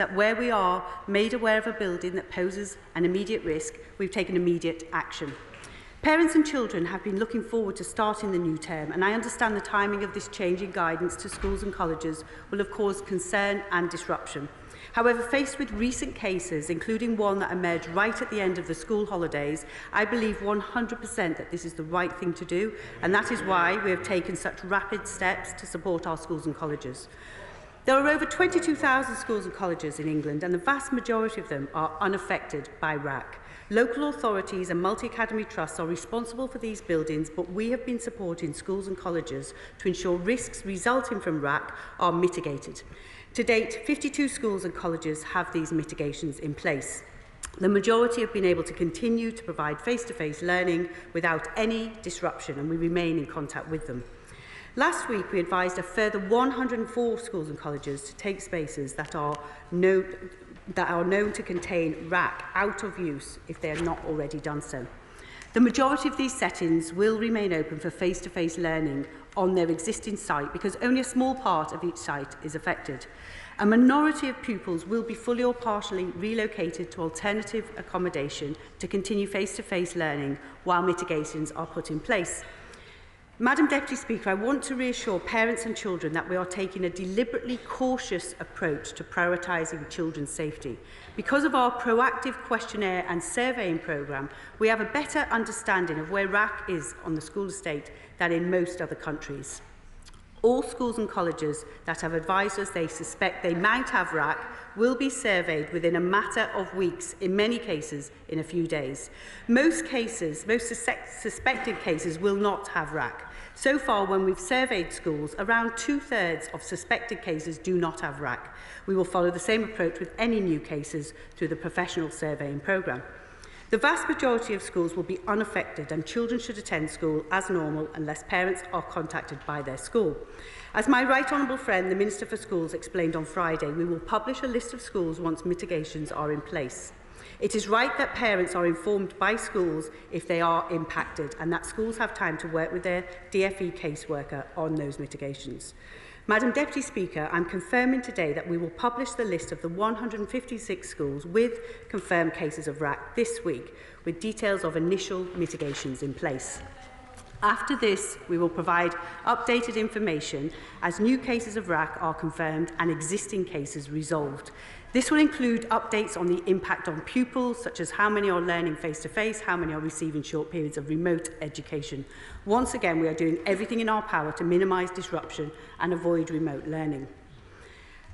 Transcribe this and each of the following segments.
that where we are made aware of a building that poses an immediate risk, we've taken immediate action. Parents and children have been looking forward to starting the new term, and I understand the timing of this change in guidance to schools and colleges will have caused concern and disruption. However, faced with recent cases, including one that emerged right at the end of the school holidays, I believe 100% that this is the right thing to do, and that is why we have taken such rapid steps to support our schools and colleges. There are over 22,000 schools and colleges in England, and the vast majority of them are unaffected by raac. Local authorities and multi-academy trusts are responsible for these buildings, but we have been supporting schools and colleges to ensure risks resulting from raac are mitigated. To date, 52 schools and colleges have these mitigations in place. The majority have been able to continue to provide face-to-face learning without any disruption, and we remain in contact with them. Last week, we advised a further 104 schools and colleges to take spaces that are known to contain raac out of use if they have not already done so. The majority of these settings will remain open for face-to-face learning on their existing site because only a small part of each site is affected. A minority of pupils will be fully or partially relocated to alternative accommodation to continue face-to-face learning while mitigations are put in place. Madam Deputy Speaker, I want to reassure parents and children that we are taking a deliberately cautious approach to prioritising children's safety. Because of our proactive questionnaire and surveying programme, we have a better understanding of where raac is on the school estate than in most other countries. All schools and colleges that have advised us they suspect they might have raac will be surveyed within a matter of weeks, in many cases in a few days. Most suspected cases will not have raac. So far, when we've surveyed schools, around 2/3 of suspected cases do not have raac. We will follow the same approach with any new cases through the professional surveying programme. The vast majority of schools will be unaffected and children should attend school as normal unless parents are contacted by their school. As my right honourable friend, the Minister for Schools, explained on Friday, we will publish a list of schools once mitigations are in place. It is right that parents are informed by schools if they are impacted and that schools have time to work with their DFE caseworker on those mitigations. Madam Deputy Speaker, I am confirming today that we will publish the list of the 156 schools with confirmed cases of raac this week, with details of initial mitigations in place. After this, we will provide updated information as new cases of raac are confirmed and existing cases resolved. This will include updates on the impact on pupils, such as how many are learning face-to-face, how many are receiving short periods of remote education. Once again, we are doing everything in our power to minimise disruption and avoid remote learning.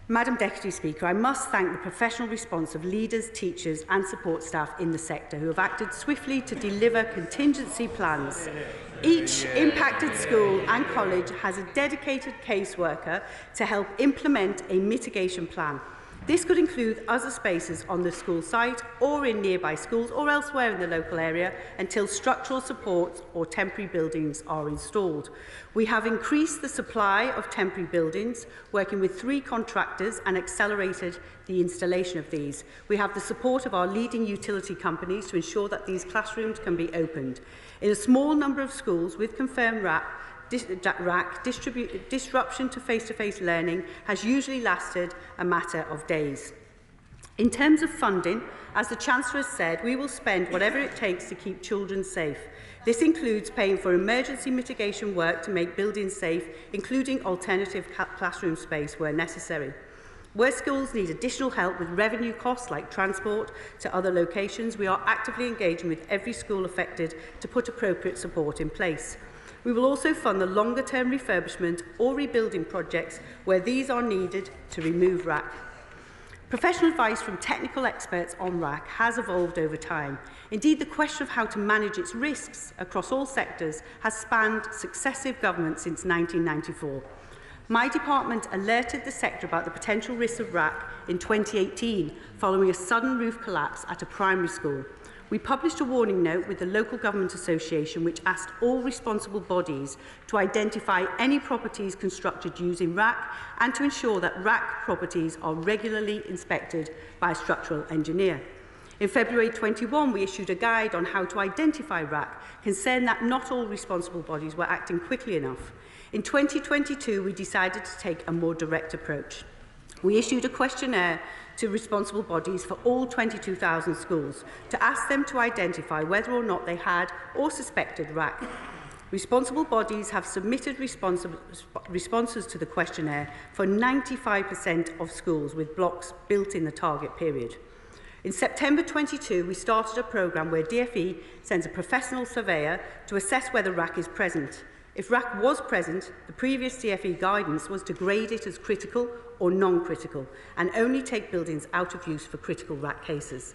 Madam Deputy Speaker, I must thank the professional response of leaders, teachers and support staff in the sector who have acted swiftly to deliver contingency plans. Each impacted school and college has a dedicated caseworker to help implement a mitigation plan. This could include other spaces on the school site or in nearby schools or elsewhere in the local area until structural supports or temporary buildings are installed. We have increased the supply of temporary buildings, working with 3 contractors and accelerated the installation of these. We have the support of our leading utility companies to ensure that these classrooms can be opened. In a small number of schools with confirmed raac, disruption to face-to-face learning has usually lasted a matter of days. In terms of funding, as the Chancellor has said, we will spend whatever it takes to keep children safe. This includes paying for emergency mitigation work to make buildings safe, including alternative classroom space where necessary. Where schools need additional help with revenue costs like transport to other locations, we are actively engaging with every school affected to put appropriate support in place. We will also fund the longer-term refurbishment or rebuilding projects where these are needed to remove raac. Professional advice from technical experts on raac has evolved over time. Indeed, the question of how to manage its risks across all sectors has spanned successive governments since 1994. My department alerted the sector about the potential risks of raac in 2018 following a sudden roof collapse at a primary school. We published a warning note with the Local Government Association which asked all responsible bodies to identify any properties constructed using raac and to ensure that raac properties are regularly inspected by a structural engineer. In February 21, we issued a guide on how to identify raac, concerned that not all responsible bodies were acting quickly enough. In 2022, we decided to take a more direct approach. We issued a questionnaire to responsible bodies for all 22,000 schools to ask them to identify whether or not they had or suspected raac. Responsible bodies have submitted responses to the questionnaire for 95% of schools with blocks built in the target period. In September 22, we started a programme where DfE sends a professional surveyor to assess whether raac is present. If raac was present, the previous DfE guidance was to grade it as critical or non-critical and only take buildings out of use for critical raac cases.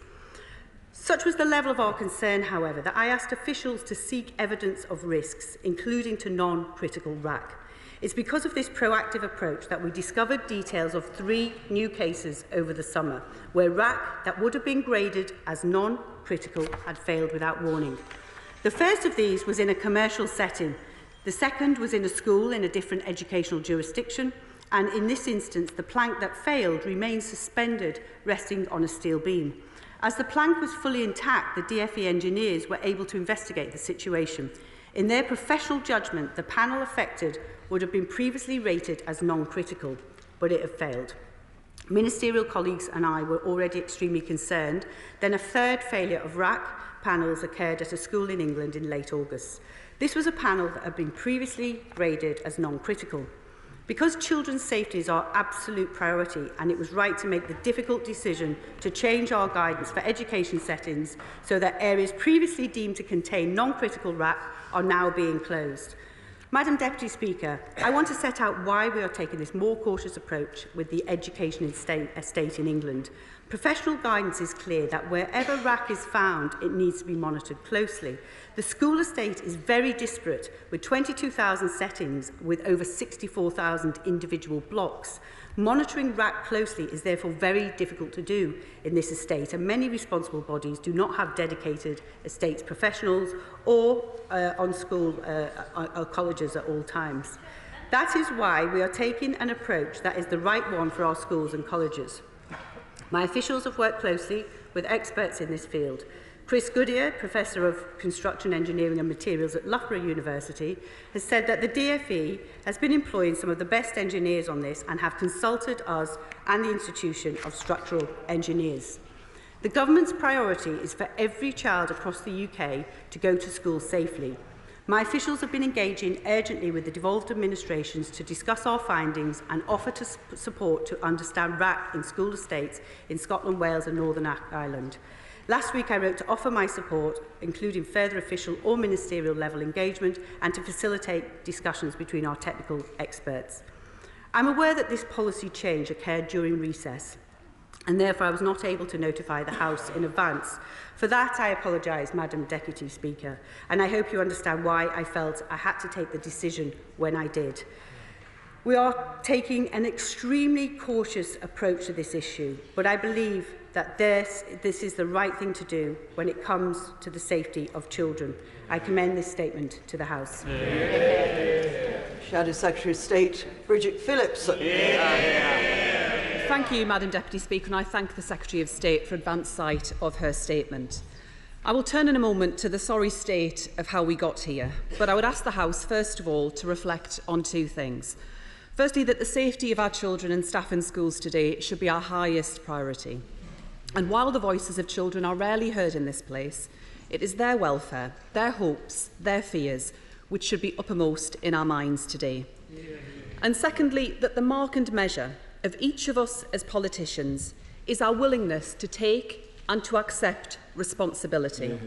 Such was the level of our concern, however, that I asked officials to seek evidence of risks, including to non-critical raac. It's because of this proactive approach that we discovered details of 3 new cases over the summer, where raac that would have been graded as non-critical had failed without warning. The first of these was in a commercial setting. The second was in a school in a different educational jurisdiction, and in this instance, the plank that failed remained suspended, resting on a steel beam. As the plank was fully intact, the DfE engineers were able to investigate the situation. In their professional judgment, the panel affected would have been previously rated as non-critical, but it had failed. Ministerial colleagues and I were already extremely concerned. Then a third failure of raac panels occurred at a school in England in late August. This was a panel that had been previously graded as non-critical. Because children's safety is our absolute priority, and it was right to make the difficult decision to change our guidance for education settings so that areas previously deemed to contain non-critical raac are now being closed. Madam Deputy Speaker, I want to set out why we are taking this more cautious approach with the education estate in England. Professional guidance is clear that wherever raac is found, it needs to be monitored closely. The school estate is very disparate, with 22,000 settings with over 64,000 individual blocks. Monitoring raac closely is therefore very difficult to do in this estate, and many responsible bodies do not have dedicated estates professionals or on school colleges at all times. That is why we are taking an approach that is the right one for our schools and colleges. My officials have worked closely with experts in this field. Chris Goodyear, Professor of Construction Engineering and Materials at Loughborough University, has said that the DfE has been employing some of the best engineers on this and have consulted us and the Institution of Structural Engineers. The government's priority is for every child across the UK to go to school safely. My officials have been engaging urgently with the devolved administrations to discuss our findings and offer to support to understand raac in school estates in Scotland, Wales and Northern Ireland. Last week I wrote to offer my support, including further official or ministerial level engagement, and to facilitate discussions between our technical experts. I'm aware that this policy change occurred during recess, and therefore I was not able to notify the House in advance. For that I apologise, Madam Deputy Speaker, and I hope you understand why I felt I had to take the decision when I did. We are taking an extremely cautious approach to this issue, but I believe that this is the right thing to do when it comes to the safety of children. I commend this statement to the House. Shadow Secretary of State, Bridget Phillips. Thank you, Madam Deputy Speaker, and I thank the Secretary of State for advance sight of her statement. I will turn in a moment to the sorry state of how we got here, but I would ask the House, first of all, to reflect on 2 things. Firstly, that the safety of our children and staff in schools today should be our highest priority. And while the voices of children are rarely heard in this place, it is their welfare, their hopes, their fears, which should be uppermost in our minds today. And secondly, that the mark and measure of each of us as politicians is our willingness to take and to accept responsibility.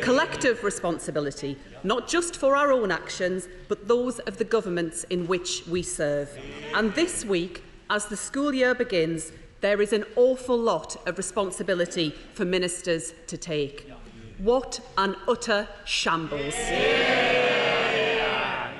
Collective responsibility, not just for our own actions, but those of the governments in which we serve. And this week, as the school year begins, there is an awful lot of responsibility for ministers to take. What an utter shambles.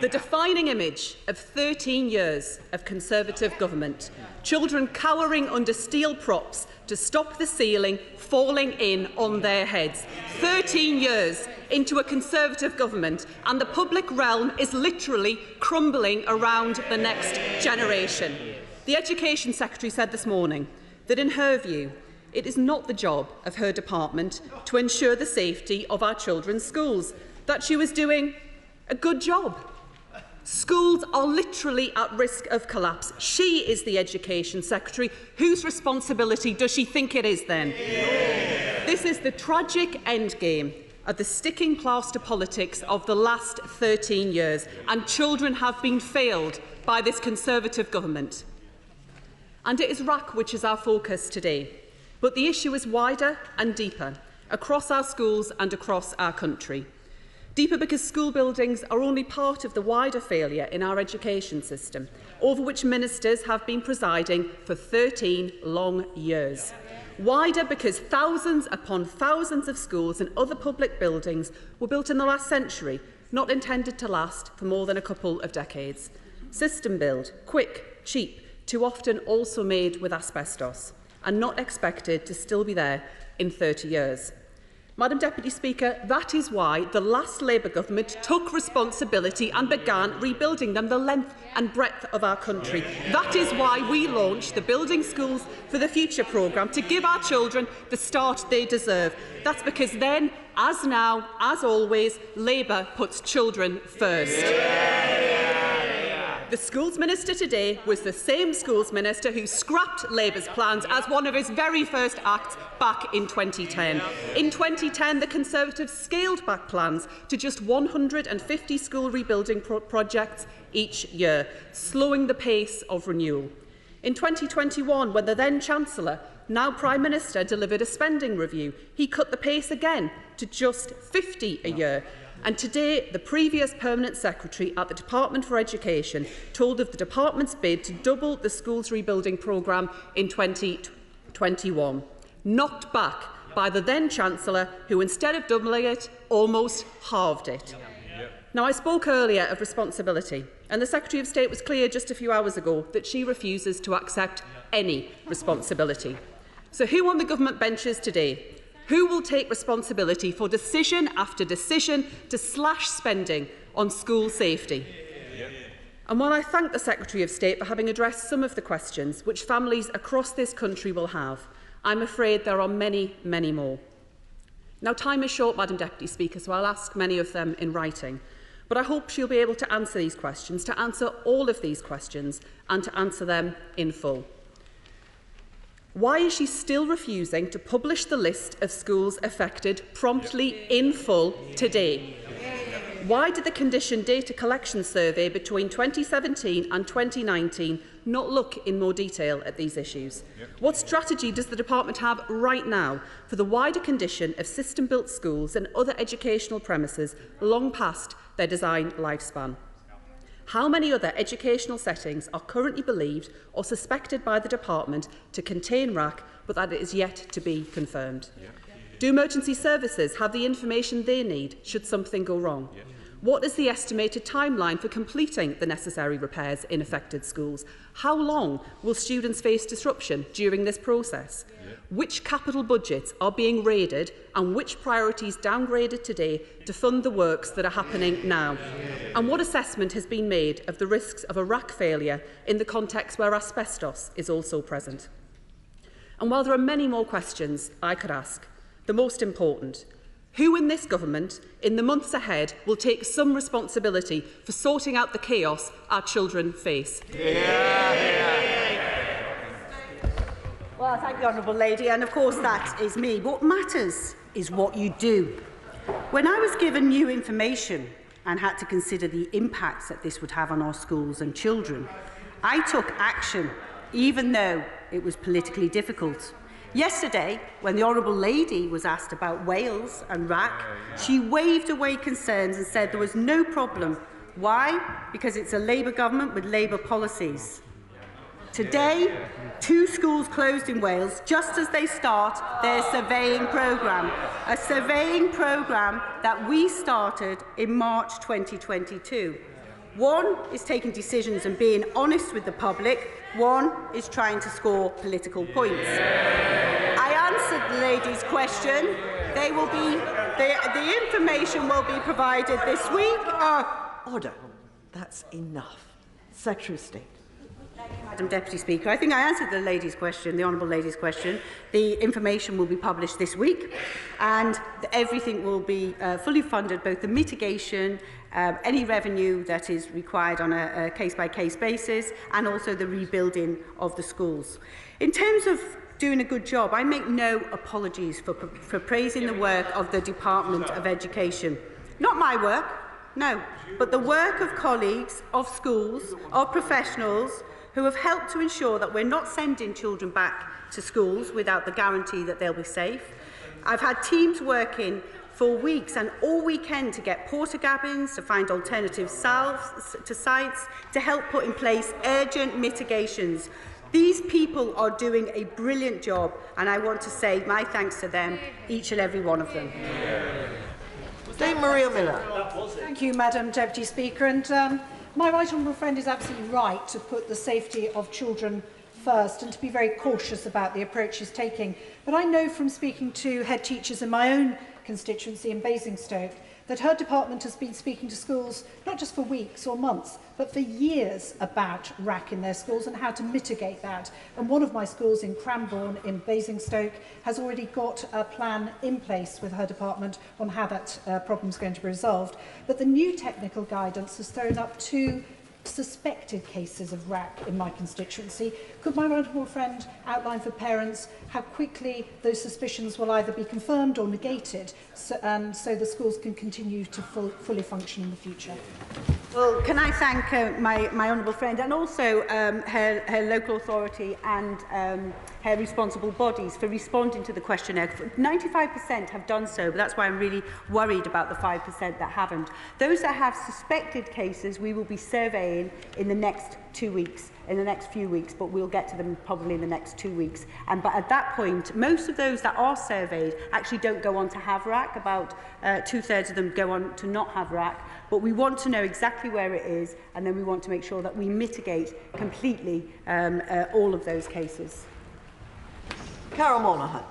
The defining image of 13 years of Conservative government, children cowering under steel props to stop the ceiling falling in on their heads. 13 years into a Conservative government, and the public realm is literally crumbling around the next generation. The Education Secretary said this morning that, in her view, it is not the job of her department to ensure the safety of our children's schools, that she was doing a good job. Schools are literally at risk of collapse. She is the Education Secretary. Whose responsibility does she think it is then? Yeah. This is the tragic endgame of the sticking plaster politics of the last 13 years, and children have been failed by this Conservative government. And it is raac which is our focus today. But the issue is wider and deeper, across our schools and across our country. Deeper because school buildings are only part of the wider failure in our education system, over which ministers have been presiding for 13 long years. Wider because thousands upon thousands of schools and other public buildings were built in the last century, not intended to last for more than a couple of decades. System build, quick, cheap, too often also made with asbestos, and not expected to still be there in 30 years. Madam Deputy Speaker, that is why the last Labour government took responsibility and began rebuilding them the length and breadth of our country. That is why we launched the Building Schools for the Future programme, to give our children the start they deserve. That's because then, as now, as always, Labour puts children first. The Schools Minister today was the same Schools Minister who scrapped Labour's plans as one of his very first acts back in 2010. In 2010, the Conservatives scaled back plans to just 150 school rebuilding projects each year, slowing the pace of renewal. In 2021, when the then Chancellor, now Prime Minister, delivered a spending review, he cut the pace again to just 50 a year. And today, the previous Permanent Secretary at the Department for Education told of the department's bid to double the schools rebuilding programme in 2021, knocked back by the then Chancellor, who instead of doubling it, almost halved it. Now, I spoke earlier of responsibility, and the Secretary of State was clear just a few hours ago that she refuses to accept any responsibility. So who on the government benches today? Who will take responsibility for decision after decision to slash spending on school safety? And while I thank the Secretary of State for having addressed some of the questions which families across this country will have, I'm afraid there are many, many more. Now, time is short, Madam Deputy Speaker, so I'll ask many of them in writing. But I hope she'll be able to answer these questions, to answer all of these questions, and to answer them in full. Why is she still refusing to publish the list of schools affected promptly in full today? Why did the Condition Data Collection Survey between 2017 and 2019 not look in more detail at these issues? What strategy does the Department have right now for the wider condition of system-built schools and other educational premises long past their design lifespan? How many other educational settings are currently believed or suspected by the Department to contain raac, but that it is yet to be confirmed? Do emergency services have the information they need should something go wrong? What is the estimated timeline for completing the necessary repairs in affected schools? How long will students face disruption during this process? Which capital budgets are being raided and which priorities downgraded today to fund the works that are happening now? And what assessment has been made of the risks of a raac failure in the context where asbestos is also present? And while there are many more questions I could ask, the most important: who in this government, in the months ahead, will take some responsibility for sorting out the chaos our children face? Well, thank the Honourable Lady, and of course that is me. What matters is what you do. When I was given new information and had to consider the impacts that this would have on our schools and children, I took action, even though it was politically difficult. Yesterday, when the Honourable Lady was asked about Wales and raac, she waved away concerns and said there was no problem. Why? Because it's a Labour government with Labour policies. Today, 2 schools closed in Wales just as they start their surveying programme, a surveying programme that we started in March 2022. One is taking decisions and being honest with the public. One is trying to score political points. I answered the lady's question. The information will be provided this week. Order. That's enough. Secretary of State. Madam Deputy Speaker, I think I answered the lady's question, the honourable lady's question. The information will be published this week, and everything will be fully funded, both the mitigation, any revenue that is required on a case-by-case basis, and also the rebuilding of the schools. In terms of doing a good job, I make no apologies for praising the work of the Department of Education. Not my work, no, but the work of colleagues, of schools, of professionals, who have helped to ensure that we're not sending children back to schools without the guarantee that they'll be safe. I've had teams working for weeks and all weekend to get porta cabins, to find alternative sites, to help put in place urgent mitigations. These people are doing a brilliant job, and I want to say my thanks to them, each and every one of them. Dame Maria Miller. Thank you, Madam Deputy Speaker. And my right honourable friend is absolutely right to put the safety of children first and to be very cautious about the approach she's taking. But I know from speaking to head teachers in my own constituency in Basingstoke that her department has been speaking to schools not just for weeks or months, but for years about raac in their schools and how to mitigate that. And one of my schools in Cranbourne in Basingstoke has already got a plan in place with her department on how that problem is going to be resolved. But the new technical guidance has thrown up 2 suspected cases of raac in my constituency. Could my honourable friend outline for parents how quickly those suspicions will either be confirmed or negated so the schools can continue to fully function in the future? Well, can I thank my honourable friend and also her local authority and her responsible bodies for responding to the questionnaire. 95% have done so, but that's why I'm really worried about the 5% that haven't. Those that have suspected cases, we will be surveying in the next 2 weeks, in the next few weeks, but we'll get to them probably in the next 2 weeks. But at that point, most of those that are surveyed actually don't go on to have raac. About 2/3 of them go on to not have raac. But we want to know exactly where it is, and then we want to make sure that we mitigate completely all of those cases. Carol Monaghan.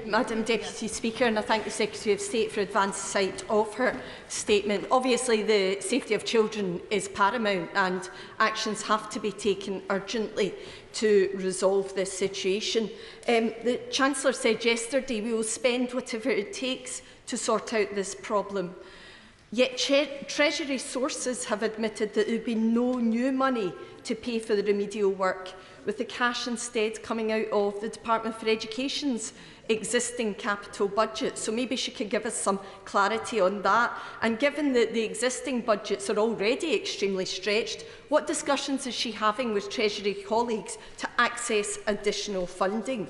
Madam Deputy Speaker, and I thank the Secretary of State for advance sight of her statement. Obviously, the safety of children is paramount and actions have to be taken urgently to resolve this situation. The Chancellor said yesterday we will spend whatever it takes to sort out this problem. Yet Treasury sources have admitted that there will be no new money to pay for the remedial work, with the cash instead coming out of the Department for Education's existing capital budget. So maybe she could give us some clarity on that. And given that the existing budgets are already extremely stretched, what discussions is she having with Treasury colleagues to access additional funding?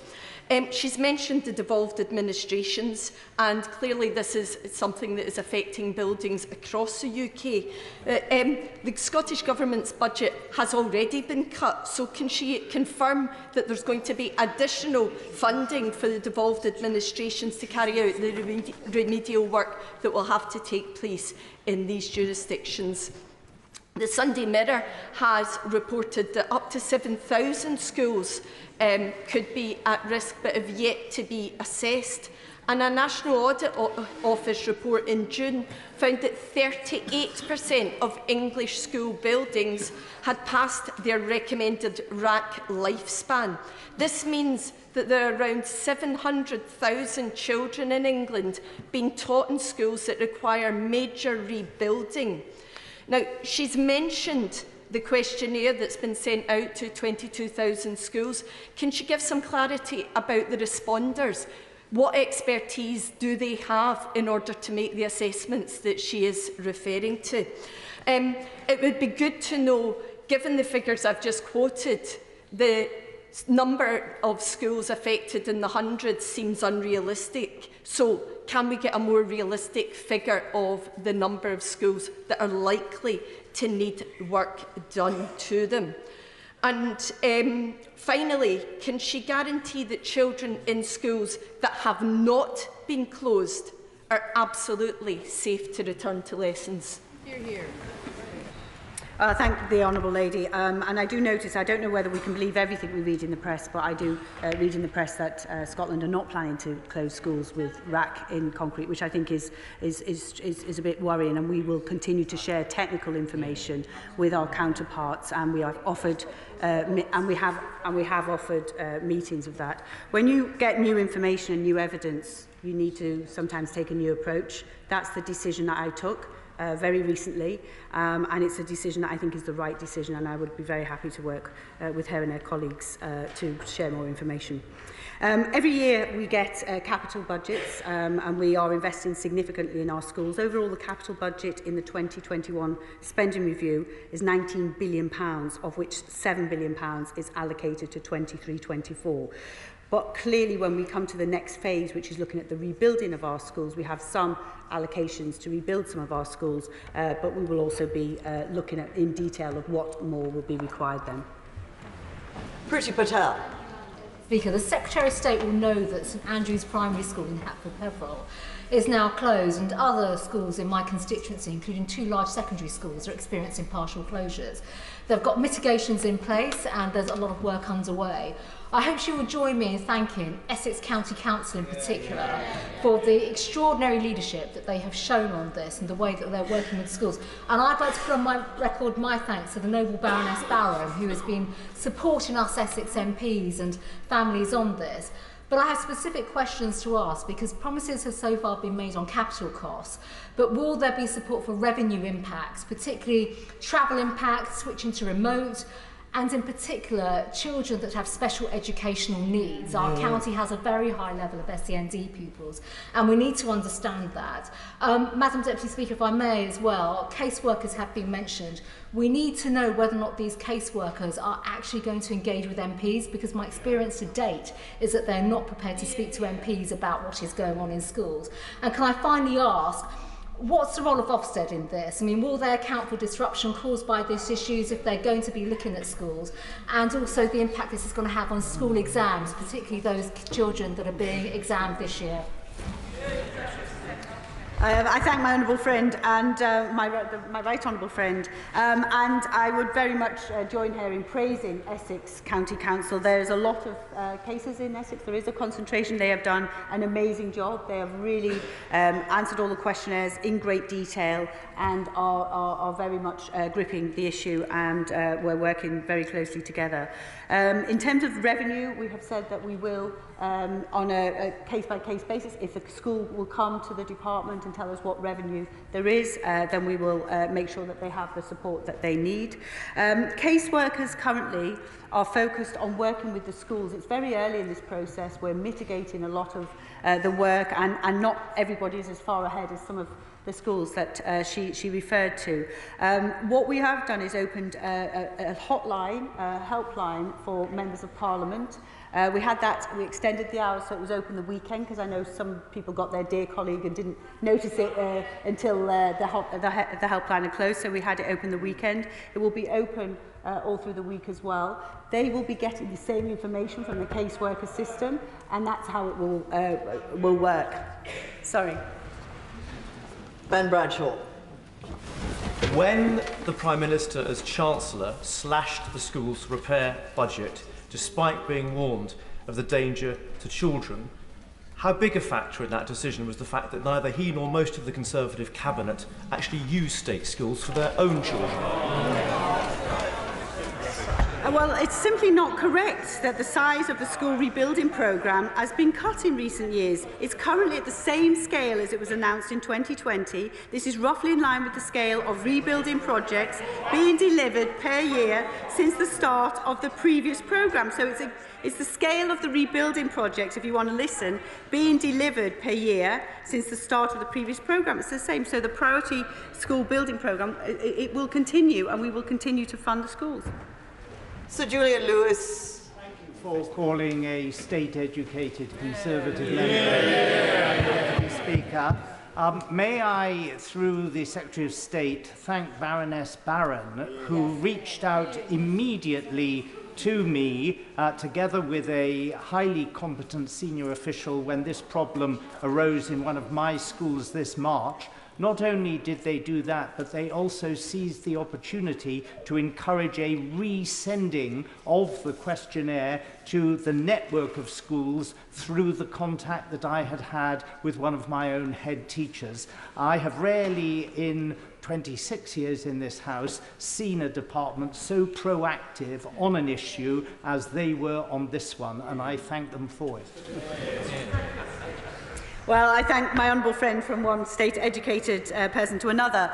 She's mentioned the devolved administrations, and clearly this is something that is affecting buildings across the UK. The Scottish Government's budget has already been cut, so can she confirm that there's going to be additional funding for the devolved administrations to carry out the remedial work that will have to take place in these jurisdictions? The Sunday Mirror has reported that up to 7,000 schools could be at risk but have yet to be assessed. And a National Audit Office report in June found that 38% of English school buildings had passed their recommended raac lifespan. This means that there are around 700,000 children in England being taught in schools that require major rebuilding. Now, she's mentioned the questionnaire that's been sent out to 22,000 schools. Can she give some clarity about the responders? What expertise do they have in order to make the assessments that she is referring to? It would be good to know, given the figures I've just quoted, the number of schools affected in the hundreds seems unrealistic. So can we get a more realistic figure of the number of schools that are likely to need work done to them? And finally, can she guarantee that children in schools that have not been closed are absolutely safe to return to lessons? Hear, hear. Thank the Honourable Lady. And I do notice, I don't know whether we can believe everything we read in the press, but I do read in the press that Scotland are not planning to close schools with raac in concrete, which I think is a bit worrying. And we will continue to share technical information with our counterparts, and we have offered meetings of that. When you get new information and new evidence, you need to sometimes take a new approach. That's the decision that I took very recently, and it's a decision that I think is the right decision, and I would be very happy to work with her and her colleagues to share more information. Every year we get capital budgets, and we are investing significantly in our schools. Overall, the capital budget in the 2021 spending review is £19 billion, of which £7 billion is allocated to 23-24. But clearly, when we come to the next phase, which is looking at the rebuilding of our schools, we have some allocations to rebuild some of our schools, but we will also be looking at in detail of what more will be required then. Priti Patel. Speaker, the Secretary of State will know that St Andrew's Primary School in Hatfield-Peveril is now closed, and other schools in my constituency, including 2 large secondary schools, are experiencing partial closures. They've got mitigations in place and there's a lot of work underway. I hope she will join me in thanking Essex County Council in particular for the extraordinary leadership that they have shown on this and the way that they're working with schools. And I'd like to put on my record my thanks to the noble Baroness Barrow, who has been supporting us Essex MPs and families on this. But I have specific questions to ask, because promises have so far been made on capital costs, but will there be support for revenue impacts, particularly travel impacts, switching to remote, and in particular children that have special educational needs? Our county has a very high level of SEND pupils, and we need to understand that. Madam Deputy Speaker, if I may as well, caseworkers have been mentioned. We need to know whether or not these caseworkers are actually going to engage with MPs, because my experience to date is that they're not prepared to speak to MPs about what is going on in schools. And can I finally ask, what's the role of Ofsted in this? I mean, will they account for disruption caused by these issues if they're going to be looking at schools? And also the impact this is going to have on school exams, particularly those children that are being examined this year. I thank my honourable friend and my right honourable friend, and I would very much join her in praising Essex County Council. There's a lot of cases in Essex. There is a concentration. They have done an amazing job. They have really answered all the questionnaires in great detail and are very much gripping the issue, and we're working very closely together. In terms of revenue, we have said that we will, on a case-by-case basis, if the school will come to the department and tell us what revenue there is, then we will make sure that they have the support that they need. Caseworkers currently are focused on working with the schools. It's very early in this process. We're mitigating a lot of the work, and not everybody is as far ahead as some of the schools that she referred to. What we have done is opened a hotline, a helpline for members of Parliament. We had that, we extended the hours so it was open the weekend, because I know some people got their dear colleague and didn't notice it until the helpline had closed, so we had it open the weekend. It will be open all through the week as well. They will be getting the same information from the caseworker system, and that's how it will work. Sorry. Ben Bradshaw. When the Prime Minister, as Chancellor, slashed the school's repair budget, despite being warned of the danger to children, how big a factor in that decision was the fact that neither he nor most of the Conservative cabinet actually used state schools for their own children? Well, it's simply not correct that the size of the school rebuilding programme has been cut in recent years. It's currently at the same scale as it was announced in 2020. This is roughly in line with the scale of rebuilding projects being delivered per year since the start of the previous programme. So it's the scale of the rebuilding projects, if you want to listen, being delivered per year since the start of the previous programme. It's the same. So the priority school building programme, it will continue, and we will continue to fund the schools. Sir Julian Lewis. Thank you for calling a state-educated Conservative member, Speaker. May I, through the Secretary of State, thank Baroness Barron, who reached out immediately to me, together with a highly competent senior official, when this problem arose in one of my schools this March, Not only did they do that, but they also seized the opportunity to encourage a resending of the questionnaire to the network of schools through the contact that I had had with one of my own head teachers. I have rarely, in 26 years in this House, seen a department so proactive on an issue as they were on this one, and I thank them for it. Well, I thank my honourable friend from one state-educated person to another.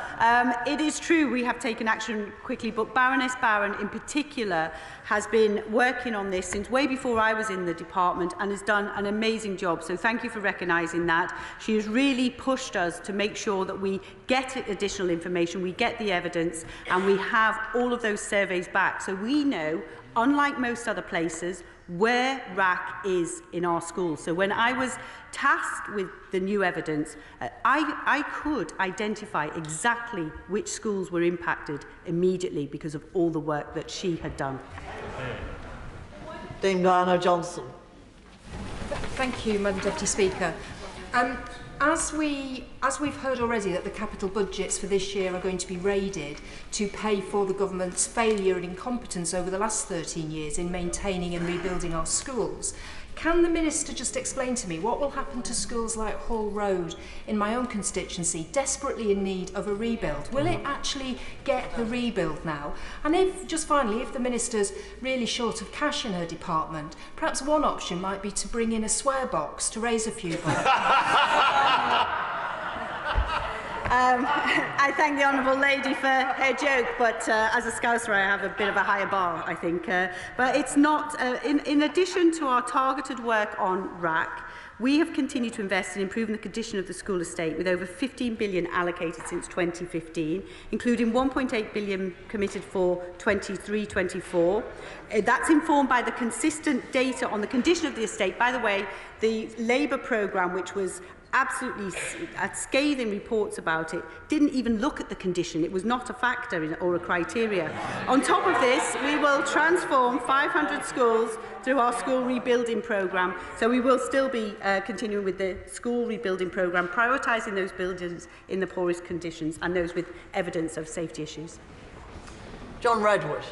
It is true we have taken action quickly, but Baroness Barron in particular has been working on this since way before I was in the department and has done an amazing job. So thank you for recognising that. She has really pushed us to make sure that we get additional information, we get the evidence, and we have all of those surveys back. So we know, unlike most other places, where raac is in our schools. So when I was tasked with the new evidence, I could identify exactly which schools were impacted immediately because of all the work that she had done. Dame Diana Johnson. Thank you, Madam Deputy Speaker. As we've heard already that the capital budgets for this year are going to be raided to pay for the government's failure and incompetence over the last 13 years in maintaining and rebuilding our schools, can the Minister just explain to me what will happen to schools like Hall Road in my own constituency, desperately in need of a rebuild? Will it actually get the rebuild now? And if, just finally, if the Minister's really short of cash in her department, perhaps one option might be to bring in a swear box to raise a few votes. I thank the honourable lady for her joke, but as a Scouser I have a bit of a higher bar, I think. But it's not, in addition to our targeted work on raac, we have continued to invest in improving the condition of the school estate with over 15 billion allocated since 2015, including 1.8 billion committed for 23-24. That's informed by the consistent data on the condition of the estate. By the way, the Labour programme, which was absolutely scathing reports about it, didn't even look at the condition. It was not a factor or a criteria. On top of this, we will transform 500 schools through our school rebuilding programme. So we will still be continuing with the school rebuilding programme, prioritising those buildings in the poorest conditions and those with evidence of safety issues. John Redwood.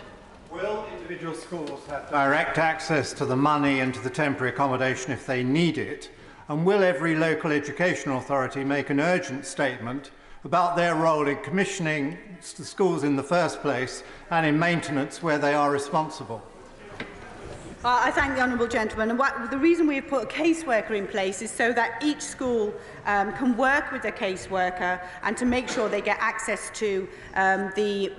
Will individual schools have direct access to the money and to the temporary accommodation if they need it? And will every local education authority make an urgent statement about their role in commissioning the schools in the first place and in maintenance where they are responsible? I thank the honourable gentleman. And the reason we have put a caseworker in place is so that each school can work with a caseworker and to make sure they get access to the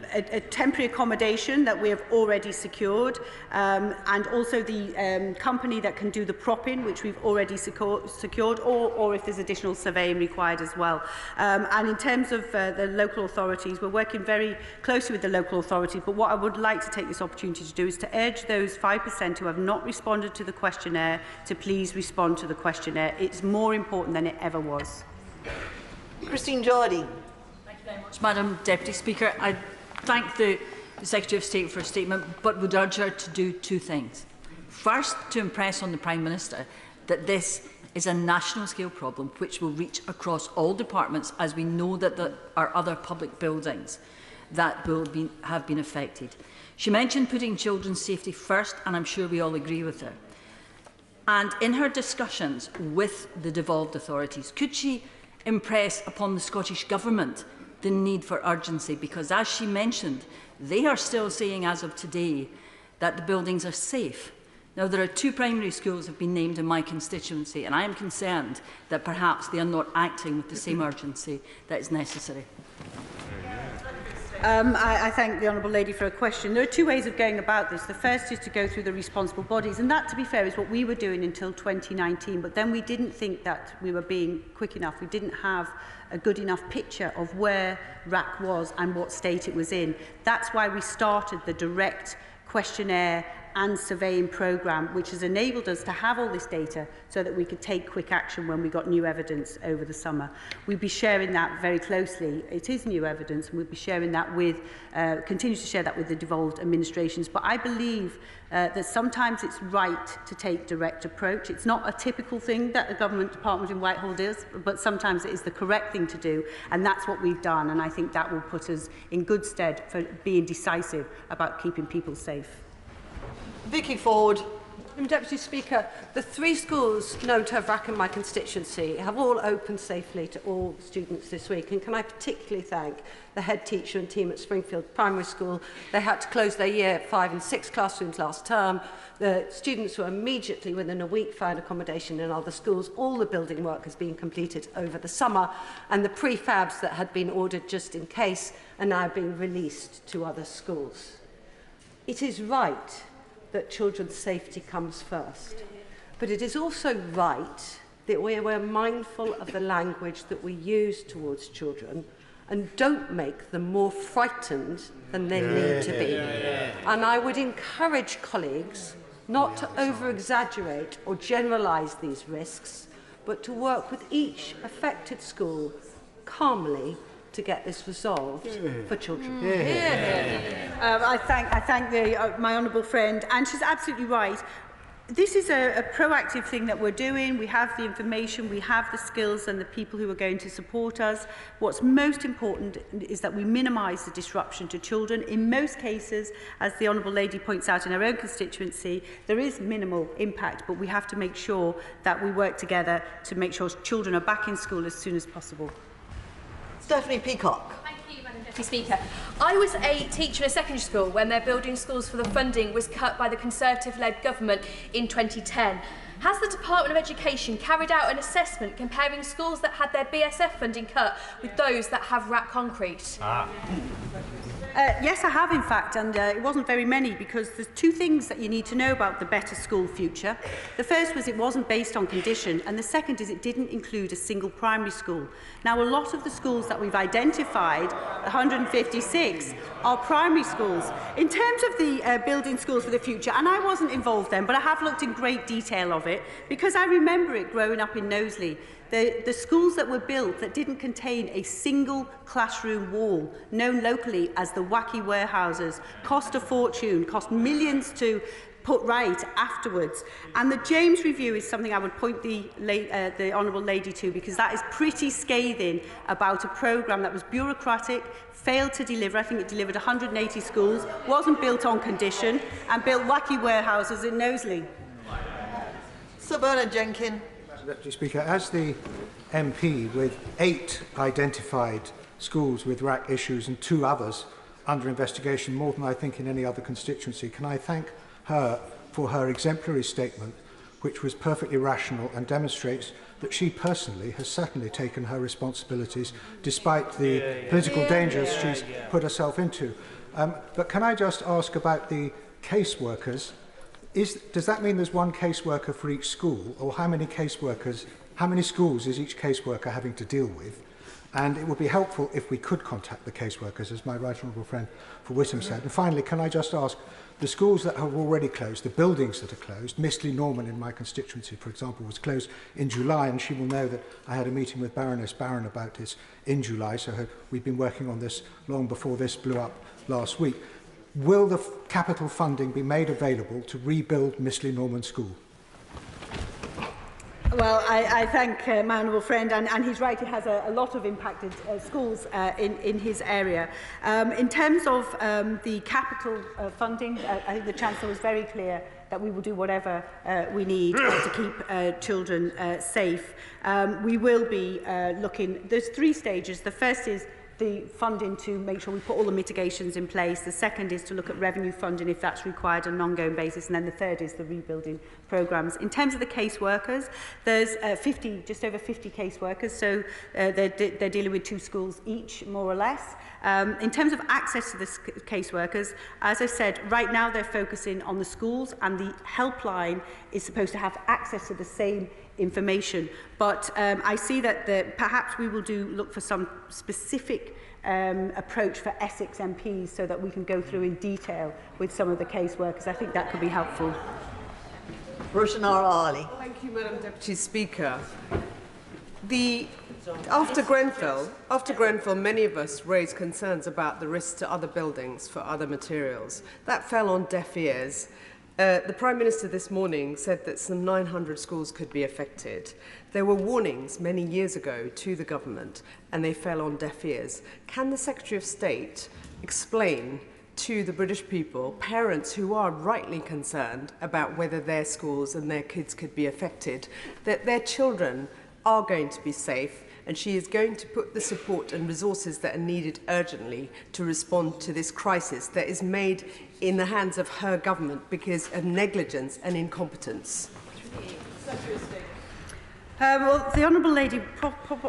temporary accommodation that we have already secured, and also the company that can do the propping, which we've already secured, or if there's additional surveying required as well. And in terms of the local authorities, we're working very closely with the local authorities, but what I would like to take this opportunity to do is to urge those 5% who have not responded to the questionnaire to please respond to the questionnaire. It's more important than it ever was. Christine Jardine. Thank you very much, Madam Deputy Speaker. I thank the Secretary of State for her statement, but would urge her to do two things. First, to impress on the Prime Minister that this is a national scale problem which will reach across all departments, as we know that there are other public buildings that will have been affected. She mentioned putting children's safety first, and I'm sure we all agree with her. And in her discussions with the devolved authorities, could she impress upon the Scottish Government the need for urgency? Because, as she mentioned, they are still saying as of today that the buildings are safe. Now, there are 2 primary schools that have been named in my constituency, and I am concerned that perhaps they are not acting with the same urgency that is necessary. I thank the honourable lady for a question. There are 2 ways of going about this. The first is to go through the responsible bodies, and that, to be fair, is what we were doing until 2019, but then we didn't think that we were being quick enough. We didn't have a good enough picture of where raac was and what state it was in. That's why we started the direct questionnaire and surveying programme, which has enabled us to have all this data so that we could take quick action when we got new evidence over the summer. We'll be sharing that very closely. It is new evidence, and we'll be sharing that with, continue to share that with the devolved administrations. But I believe that sometimes it's right to take direct approach. It's not a typical thing that the government department in Whitehall does, but sometimes it is the correct thing to do, and that's what we've done, and I think that will put us in good stead for being decisive about keeping people safe. Vicky Ford. Deputy Speaker, the 3 schools known to have raac in my constituency have all opened safely to all students this week. And can I particularly thank the head teacher and team at Springfield Primary School. They had to close their year 5 and 6 classrooms last term. The students were immediately, within a week, found accommodation in other schools. All the building work has been completed over the summer, and the prefabs that had been ordered just in case are now being released to other schools. It is right that children's safety comes first. But it is also right that we're mindful of the language that we use towards children and don't make them more frightened than they need to be. And I would encourage colleagues not to over-exaggerate or generalise these risks, but to work with each affected school calmly to get this resolved for children. I thank my honourable friend, and she's absolutely right. This is a proactive thing that we're doing. We have the information, we have the skills and the people who are going to support us. What's most important is that we minimise the disruption to children. In most cases, as the honourable lady points out in her own constituency, there is minimal impact, but we have to make sure that we work together to make sure children are back in school as soon as possible. Stephanie Peacock. Thank you, Madam Deputy Speaker. I was a teacher in a secondary school when their building schools for the funding was cut by the Conservative-led government in 2010. Has the Department of Education carried out an assessment comparing schools that had their BSF funding cut with those that have raac concrete? Yes, I have, in fact, and it wasn't very many, because there's 2 things that you need to know about the Better School Future. The first was it wasn't based on condition, and the second is it didn't include a single primary school. Now, a lot of the schools that we've identified, 156, are primary schools. In terms of the building schools for the future, and I wasn't involved then, but I have looked in great detail of it, because I remember it growing up in Knowsley. The schools that were built that didn't contain a single classroom wall, known locally as the wacky warehouses, cost a fortune, cost millions to put right afterwards. And the James Review is something I would point the honourable lady to, because that is pretty scathing about a programme that was bureaucratic, failed to deliver. I think it delivered 180 schools, wasn't built on condition, and built wacky warehouses in Knowsley. Sir Bernard Jenkin. Deputy Speaker, as the MP with 8 identified schools with raac issues and 2 others under investigation, more than I think in any other constituency, can I thank her for her exemplary statement, which was perfectly rational and demonstrates that she personally has certainly taken her responsibilities despite the political dangers she's put herself into. But can I just ask about the caseworkers? Does that mean there's 1 caseworker for each school, or how many schools is each caseworker having to deal with? And it would be helpful if we could contact the caseworkers, as my right honourable friend for Whittam said. And finally, can I just ask, the schools that have already closed, the buildings that are closed, Mistley Norman in my constituency, for example, was closed in July, and she will know that I had a meeting with Baroness Barron about this in July, so we've been working on this long before this blew up last week. Will the capital funding be made available to rebuild Mistley Norman School? Well, I thank my honourable friend, and he's right, he has a lot of impacted schools in his area. In terms of the capital funding, I think the Chancellor was very clear that we will do whatever we need to keep children safe. We will be looking, there's 3 stages. The first is the funding to make sure we put all the mitigations in place. The second is to look at revenue funding if that's required on an ongoing basis. And then the third is the rebuilding programmes. In terms of the caseworkers, there's just over 50 caseworkers. So they're dealing with 2 schools each, more or less. In terms of access to the caseworkers, as I said, right now they're focusing on the schools, and the helpline is supposed to have access to the same information. But I see that perhaps we will look for some specific approach for Essex MPs so that we can go through in detail with some of the caseworkers. I think that could be helpful. Thank you, Madam Deputy Speaker. After Grenfell, many of us raised concerns about the risks to other buildings for other materials. That fell on deaf ears. The Prime Minister this morning said that some 900 schools could be affected. There were warnings many years ago to the government, and they fell on deaf ears. Can the Secretary of State explain to the British people, parents who are rightly concerned about whether their schools and their kids could be affected, that their children are going to be safe, and she is going to put the support and resources that are needed urgently to respond to this crisis that is made in the hands of her government because of negligence and incompetence? Well, the Honourable Lady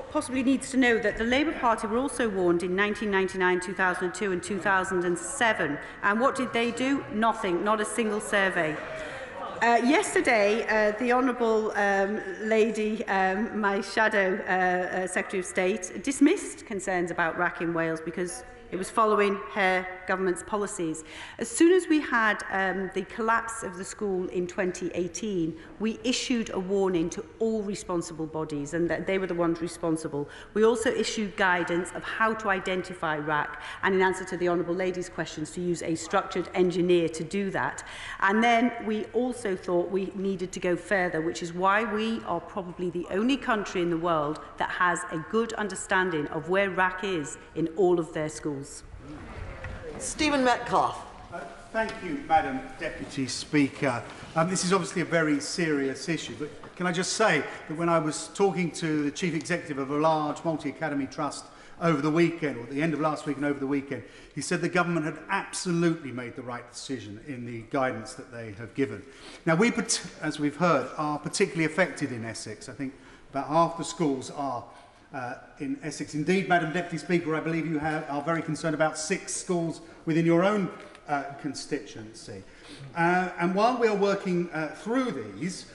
possibly needs to know that the Labour Party were also warned in 1999, 2002 and 2007. And what did they do? Nothing, not a single survey. Yesterday, the Honourable Lady, my shadow Secretary of State, dismissed concerns about raac in Wales because it was following her government's policies. As soon as we had the collapse of the school in 2018, we issued a warning to all responsible bodies, and that they were the ones responsible. We also issued guidance of how to identify raac, and in answer to the Honourable Lady's questions, to use a structured engineer to do that. And then we also thought we needed to go further, which is why we are probably the only country in the world that has a good understanding of where raac is in all of their schools. Stephen Metcalfe. Thank you, Madam Deputy Speaker. This is obviously a very serious issue, but can I just say that when I was talking to the Chief Executive of a large multi-academy trust over the weekend, or at the end of last week and over the weekend, he said the government had absolutely made the right decision in the guidance that they have given. Now, we, as we've heard, are particularly affected in Essex. I think about half the schools are in Essex. Indeed, Madam Deputy Speaker, I believe you are very concerned about 6 schools within your own constituency. And while we are working through these,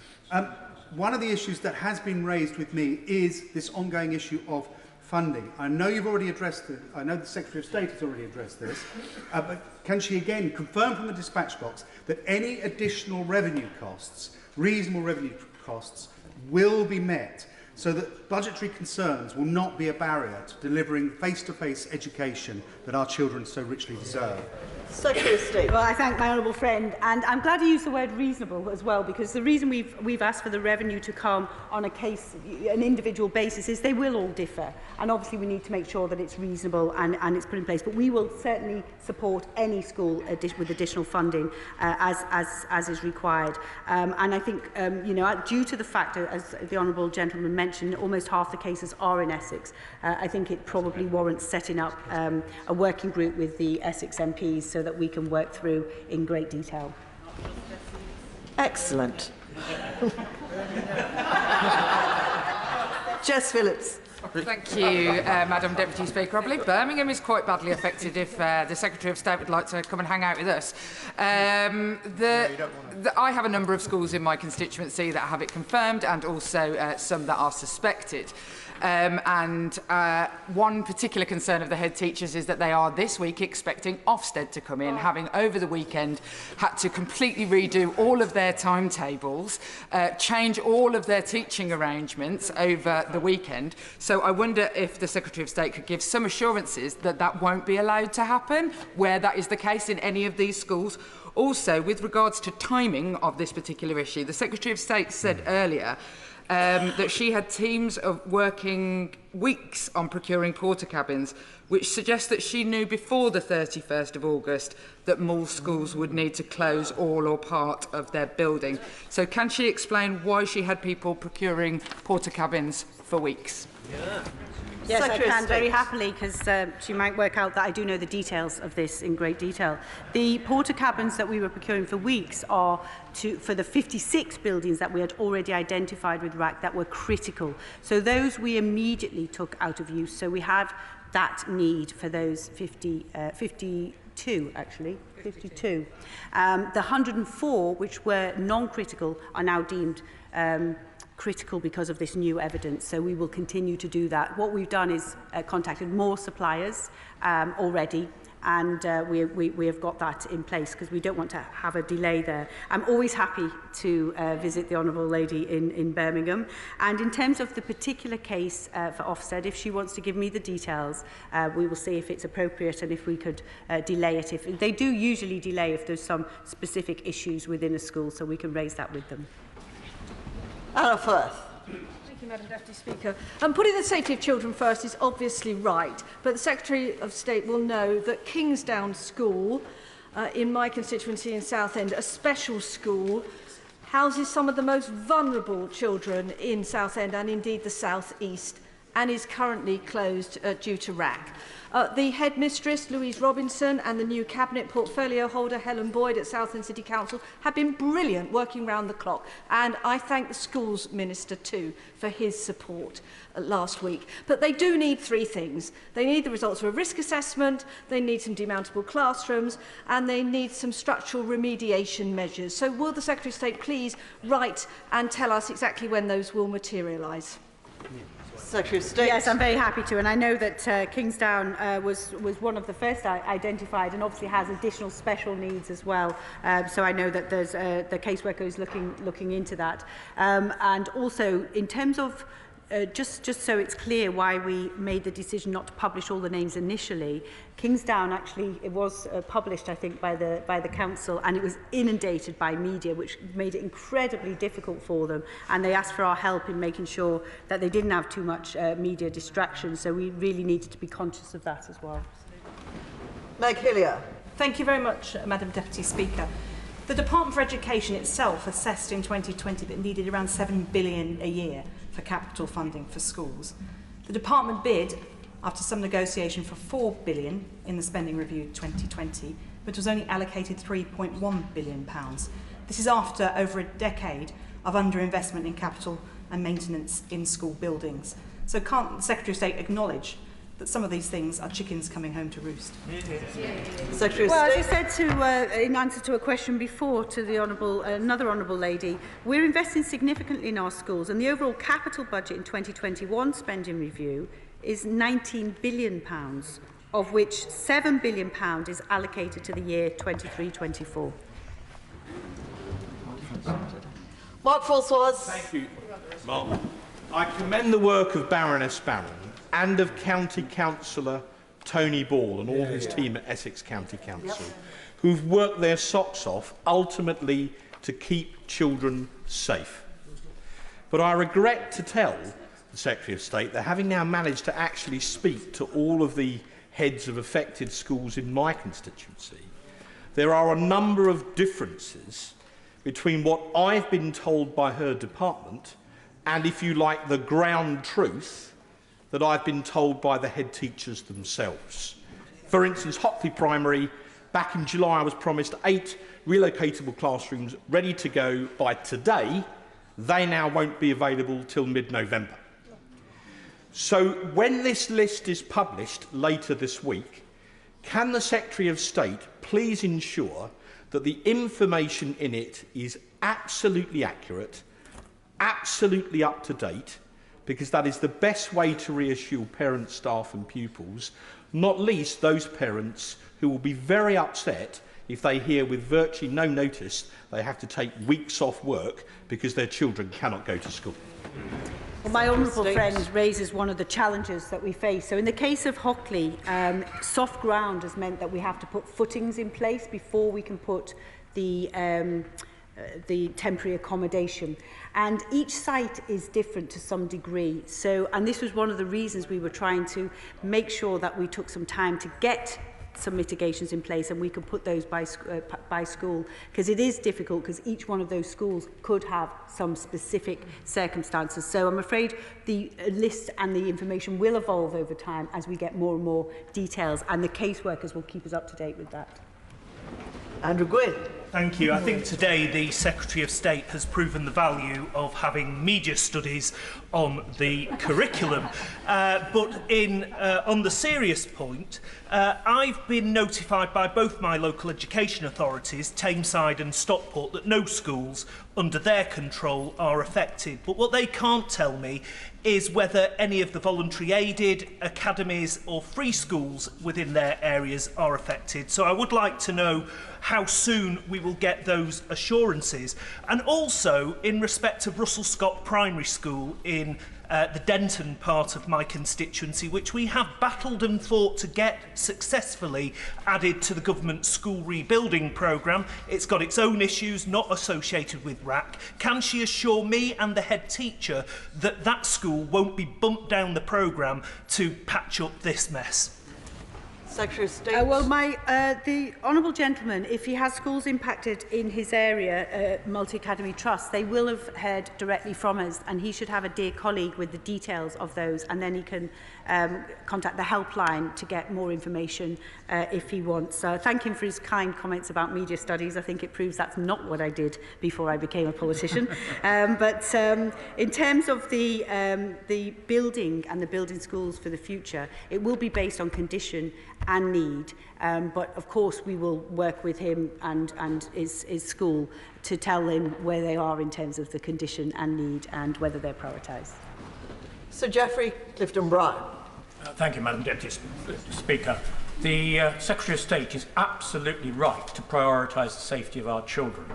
one of the issues that has been raised with me is this ongoing issue of funding. I know you've already addressed it. I know the Secretary of State has already addressed this. But can she again confirm from the dispatch box that any additional revenue costs, reasonable revenue costs, will be met, so that budgetary concerns will not be a barrier to delivering face-to-face education that our children so richly deserve? Secretary of State. Well, I thank my honourable friend, and I'm glad you used the word reasonable as well, because the reason we've asked for the revenue to come on an individual basis is they will all differ, and obviously we need to make sure that it's reasonable and it's put in place. But we will certainly support any school with additional funding as is required. And I think due to the fact, as the honourable gentleman mentioned, almost half the cases are in Essex. I think it probably warrants setting up a working group with the Essex MPs so that we can work through in great detail. Excellent. Jess Phillips. Thank you, Madam Deputy Speaker. I believe Birmingham is quite badly affected if the Secretary of State would like to come and hang out with us. I have a number of schools in my constituency that have it confirmed, and also some that are suspected. One particular concern of the head teachers is that they are this week expecting Ofsted to come in, having over the weekend had to completely redo all of their timetables, change all of their teaching arrangements over the weekend. So I wonder if the Secretary of State could give some assurances that that won't be allowed to happen, where that is the case in any of these schools. Also, with regards to timing of this particular issue, the Secretary of State said earlier that she had teams of working weeks on procuring porta cabins, which suggests that she knew before the 31st of August that more schools would need to close all or part of their building. So can she explain why she had people procuring porta cabins for weeks? Yeah. Yes, I can very happily, because she might work out that I do know the details of this in great detail. The porta cabins that we were procuring for weeks are for the 56 buildings that we had already identified with raac that were critical. So those we immediately took out of use. So we have that need for those 52, actually. 52. The 104, which were non-critical, are now deemed critical because of this new evidence, so we will continue to do that. What we've done is contacted more suppliers already, and we have got that in place because we don't want to have a delay there. I'm always happy to visit the Honourable Lady in Birmingham, and in terms of the particular case for Ofsted, if she wants to give me the details, we will see if it's appropriate and if we could delay it. If they do usually delay if there's some specific issues within a school, so we can raise that with them. Anna Firth. Thank you, Madam Deputy Speaker. Putting the safety of children first is obviously right, but the Secretary of State will know that Kingsdown School, in my constituency in Southend, a special school, houses some of the most vulnerable children in Southend and indeed the South East, and is currently closed due to raac. The headmistress, Louise Robinson, and the new cabinet portfolio holder, Helen Boyd, at Southend City Council have been brilliant working round the clock. And I thank the schools minister too for his support last week. But they do need three things. They need the results of a risk assessment, they need some demountable classrooms, and they need some structural remediation measures. So will the Secretary of State please write and tell us exactly when those will materialise? Secretary of State. Yes, I'm very happy to, and I know that Kingsdown was one of the first identified, and obviously has additional special needs as well. So I know that there's the caseworker is looking into that, and also in terms of. Just so it's clear why we made the decision not to publish all the names initially, Kingsdown actually, it was published, I think, by the council, and it was inundated by media, which made it incredibly difficult for them. And they asked for our help in making sure that they didn't have too much media distraction. So we really needed to be conscious of that as well. Meg Hillier. Thank you very much, Madam Deputy Speaker. The Department for Education itself assessed in 2020 that it needed around £7 billion a year for capital funding for schools. The department bid, after some negotiation, for £4 billion in the spending review 2020, but was only allocated £3.1 billion. This is after over a decade of underinvestment in capital and maintenance in school buildings. So can't the Secretary of State acknowledge that some of these things are chickens coming home to roost? Secretary of Well, State. as I said in answer to a question before to the another honourable lady, we're investing significantly in our schools, and the overall capital budget in 2021 spending review is £19 billion, of which £7 billion is allocated to the year 23-24. Mark François. Thank you, Mark. I commend the work of Baroness Barron and of County Councillor Tony Ball and all his team at Essex County Council, who've worked their socks off, ultimately to keep children safe. But I regret to tell the Secretary of State that having now managed to actually speak to all of the heads of affected schools in my constituency, there are a number of differences between what I've been told by her department and, if you like, the ground truth that I've been told by the head teachers themselves. For instance, Hockley Primary, back in July I was promised 8 relocatable classrooms ready to go by today. They now won't be available till mid-November. So when this list is published later this week, can the Secretary of State please ensure that the information in it is absolutely accurate, absolutely up to date, because that is the best way to reassure parents, staff and pupils, not least those parents who will be very upset if they hear with virtually no notice they have to take weeks off work because their children cannot go to school. Well, my honourable friend raises one of the challenges that we face. So in the case of Hockley, soft ground has meant that we have to put footings in place before we can put the temporary accommodation, and each site is different to some degree. So, and this was one of the reasons we were trying to make sure that we took some time to get some mitigations in place and we could put those by school, because it is difficult, because each one of those schools could have some specific circumstances. So I'm afraid the list and the information will evolve over time as we get more and more details, and the caseworkers will keep us up to date with that. Andrew Gwynn. Thank you. I think today the Secretary of State has proven the value of having media studies on the curriculum. But on the serious point, I've been notified by both my local education authorities, Tameside and Stockport, that no schools under their control are affected. But what they can't tell me is whether any of the voluntary aided academies or free schools within their areas are affected. So I would like to know how soon we will get those assurances. And also, in respect of Russell Scott Primary School in the Denton part of my constituency, which we have battled and fought to get successfully added to the government school rebuilding programme. It's got its own issues not associated with raac. Can she assure me and the head teacher that that school won't be bumped down the programme to patch up this mess? Secretary of State. Well, the honourable gentleman, if he has schools impacted in his area, multi-academy trust, they will have heard directly from us, and he should have a dear colleague with the details of those, and then he can contact the helpline to get more information if he wants. So thank him for his kind comments about media studies. I think it proves that's not what I did before I became a politician. But in terms of the building and the building schools for the future, it will be based on condition and need, but of course we will work with him and his school to tell him where they are in terms of the condition and need and whether they're prioritised. Sir Geoffrey Clifton-Brown. Thank you, Madam Deputy Speaker. The Secretary of State is absolutely right to prioritise the safety of our children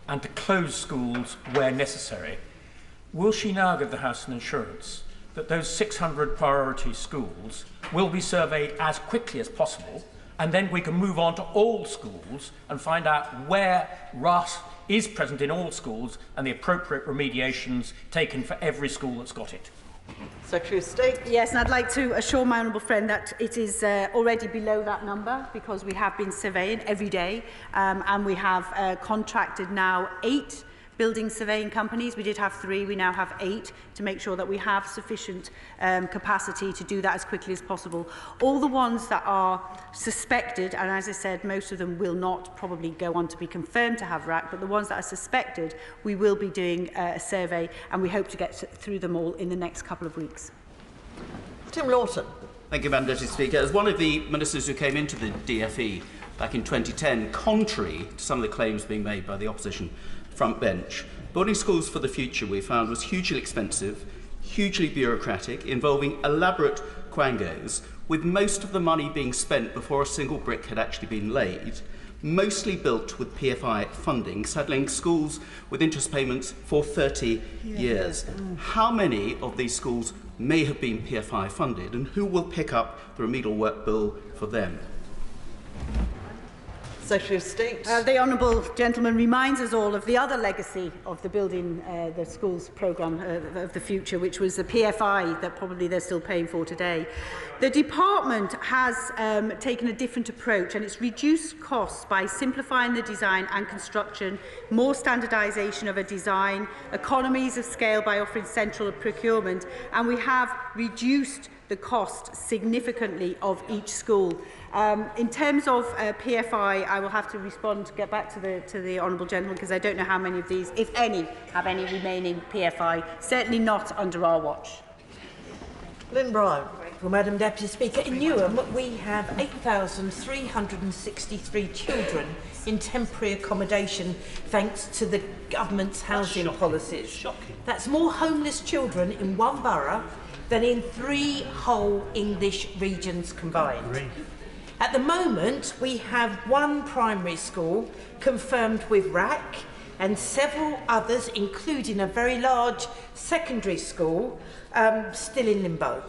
and to close schools where necessary. Will she now give the House an assurance that those 600 priority schools will be surveyed as quickly as possible, and then we can move on to all schools and find out where raac is present in all schools and the appropriate remediations taken for every school that's got it? Secretary of State. Yes, and I'd like to assure my honourable friend that it is already below that number because we have been surveying every day, and we have contracted now 8 building surveying companies. We did have 3, we now have 8 to make sure that we have sufficient capacity to do that as quickly as possible. All the ones that are suspected, and as I said, most of them will not probably go on to be confirmed to have raac, but the ones that are suspected, we will be doing a survey, and we hope to get through them all in the next couple of weeks. Tim Lawton. Thank you, Madam Deputy Speaker. As one of the ministers who came into the DFE back in 2010, contrary to some of the claims being made by the opposition front bench, building schools for the future we found was hugely expensive, hugely bureaucratic, involving elaborate quangos, with most of the money being spent before a single brick had actually been laid, mostly built with PFI funding, saddling schools with interest payments for 30 years. How many of these schools may have been PFI funded, and who will pick up the remedial work bill for them? Secretary of State. The honourable gentleman reminds us all of the other legacy of the Building the Schools programme of the future, which was the PFI that probably they're still paying for today. The department has taken a different approach, and it's reduced costs by simplifying the design and construction, more standardisation of a design, economies of scale by offering central procurement, and we have reduced the cost significantly of each school. In terms of PFI, I will have to respond, get back to the honourable gentleman, because I don't know how many of these, if any, have any remaining PFI. Certainly not under our watch. Lynn Brown. Well, Madam Deputy Speaker, in Newham we have 8,363 children in temporary accommodation thanks to the government's housing policies. Shocking. That's more homeless children in one borough than in 3 whole English regions combined. At the moment, we have 1 primary school confirmed with raac and several others, including a very large secondary school, still in limbo.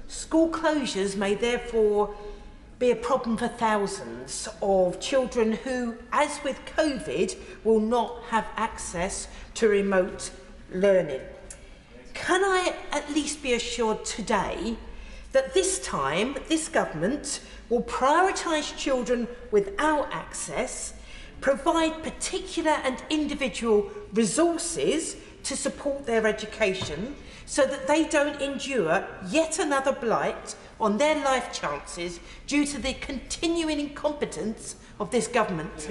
School closures may therefore be a problem for thousands of children who, as with COVID, will not have access to remote learning. Can I at least be assured today that this time this government will prioritise children without access, provide particular and individual resources to support their education so that they don't endure yet another blight on their life chances due to the continuing incompetence of this government?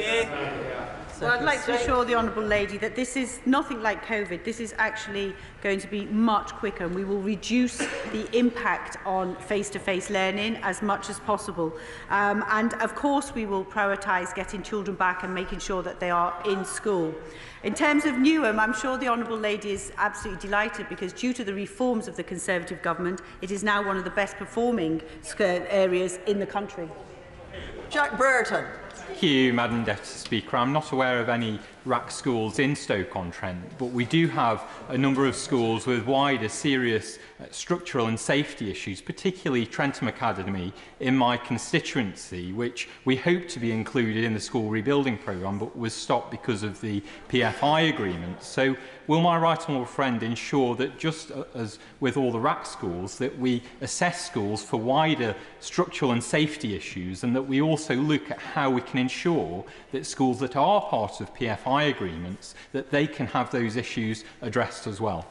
Well, I'd like to assure the Honourable Lady that this is nothing like COVID. This is actually going to be much quicker, and we will reduce the impact on face-to-face learning as much as possible. And of course, we will prioritise getting children back and making sure that they are in school. In terms of Newham, I'm sure the Honourable Lady is absolutely delighted because due to the reforms of the Conservative government, it is now one of the best performing areas in the country. Jack Brereton. Thank you, Madam Deputy Speaker. I'm not aware of any raac schools in Stoke-on-Trent, but we do have a number of schools with wider, serious structural and safety issues, particularly Trentham Academy in my constituency, which we hope to be included in the school rebuilding programme, but was stopped because of the PFI agreement. So will my right honourable friend ensure that, just as with all the raac schools, that we assess schools for wider structural and safety issues, and that we also look at how we can ensure that schools that are part of PFI agreements, that they can have those issues addressed as well?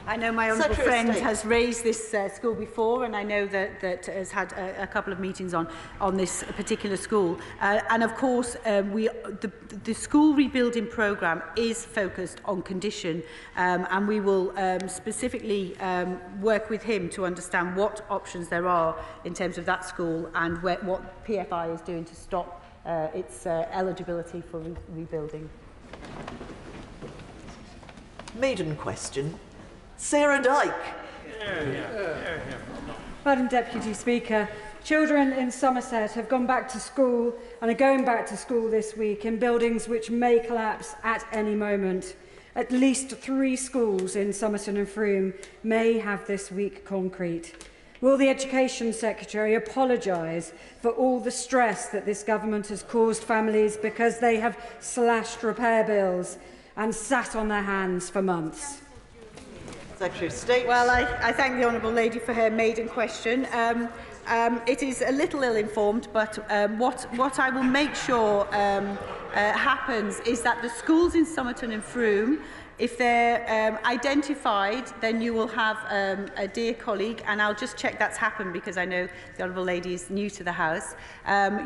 I know my honourable friend has raised this school before, and I know that has had a couple of meetings on this particular school. And of course, the school rebuilding programme is focused on condition, and we will specifically work with him to understand what options there are in terms of that school and what PFI is doing to stop its eligibility for rebuilding. Maiden question. Sarah Dyke. Madam Deputy Speaker, children in Somerset have gone back to school and are going back to school this week in buildings which may collapse at any moment. At least 3 schools in Somerset and Frome may have this week concrete. Will the Education Secretary apologise for all the stress that this government has caused families because they have slashed repair bills and sat on their hands for months? Secretary of State. Well, I thank the Honourable Lady for her maiden question. It is a little ill-informed, but what I will make sure happens is that the schools in Somerton and Frome, if they're identified, then you will have a dear colleague, and I'll just check that's happened because I know the Honourable Lady is new to the House.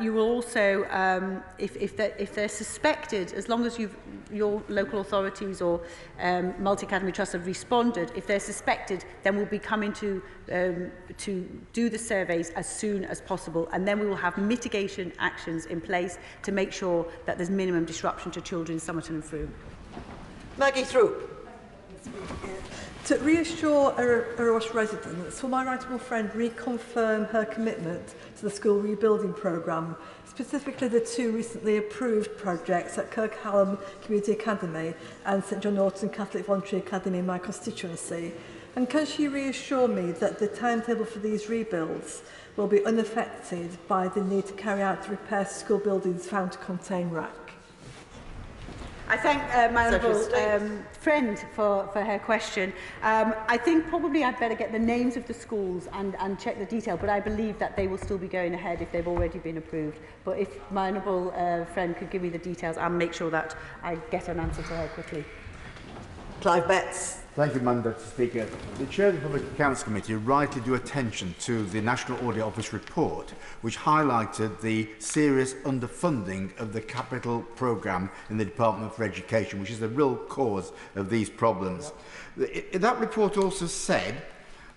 You will also, if they're suspected, as long as your local authorities or multi-academy trusts have responded, if they're suspected, then we'll be coming to do the surveys as soon as possible, and then we will have mitigation actions in place to make sure that there's minimum disruption to children in Somerton and Frome. Maggie Throop. To reassure Eros residents, will my right honourable friend reconfirm her commitment to the school rebuilding programme, specifically the 2 recently approved projects at Kirkhallam Community Academy and St John Norton Catholic Voluntary Academy in my constituency? And can she reassure me that the timetable for these rebuilds will be unaffected by the need to carry out repairs to school buildings found to contain raac? I thank my honourable friend for her question. I think probably I'd better get the names of the schools and check the detail, but I believe that they will still be going ahead if they've already been approved. But if my honourable friend could give me the details, I'll make sure that I get an answer to her quickly. Clive Betts. Thank you, Madam Deputy Speaker. The Chair of the Public Accounts Committee rightly drew attention to the National Audit Office report, which highlighted the serious underfunding of the capital programme in the Department for Education, which is the real cause of these problems. That report also said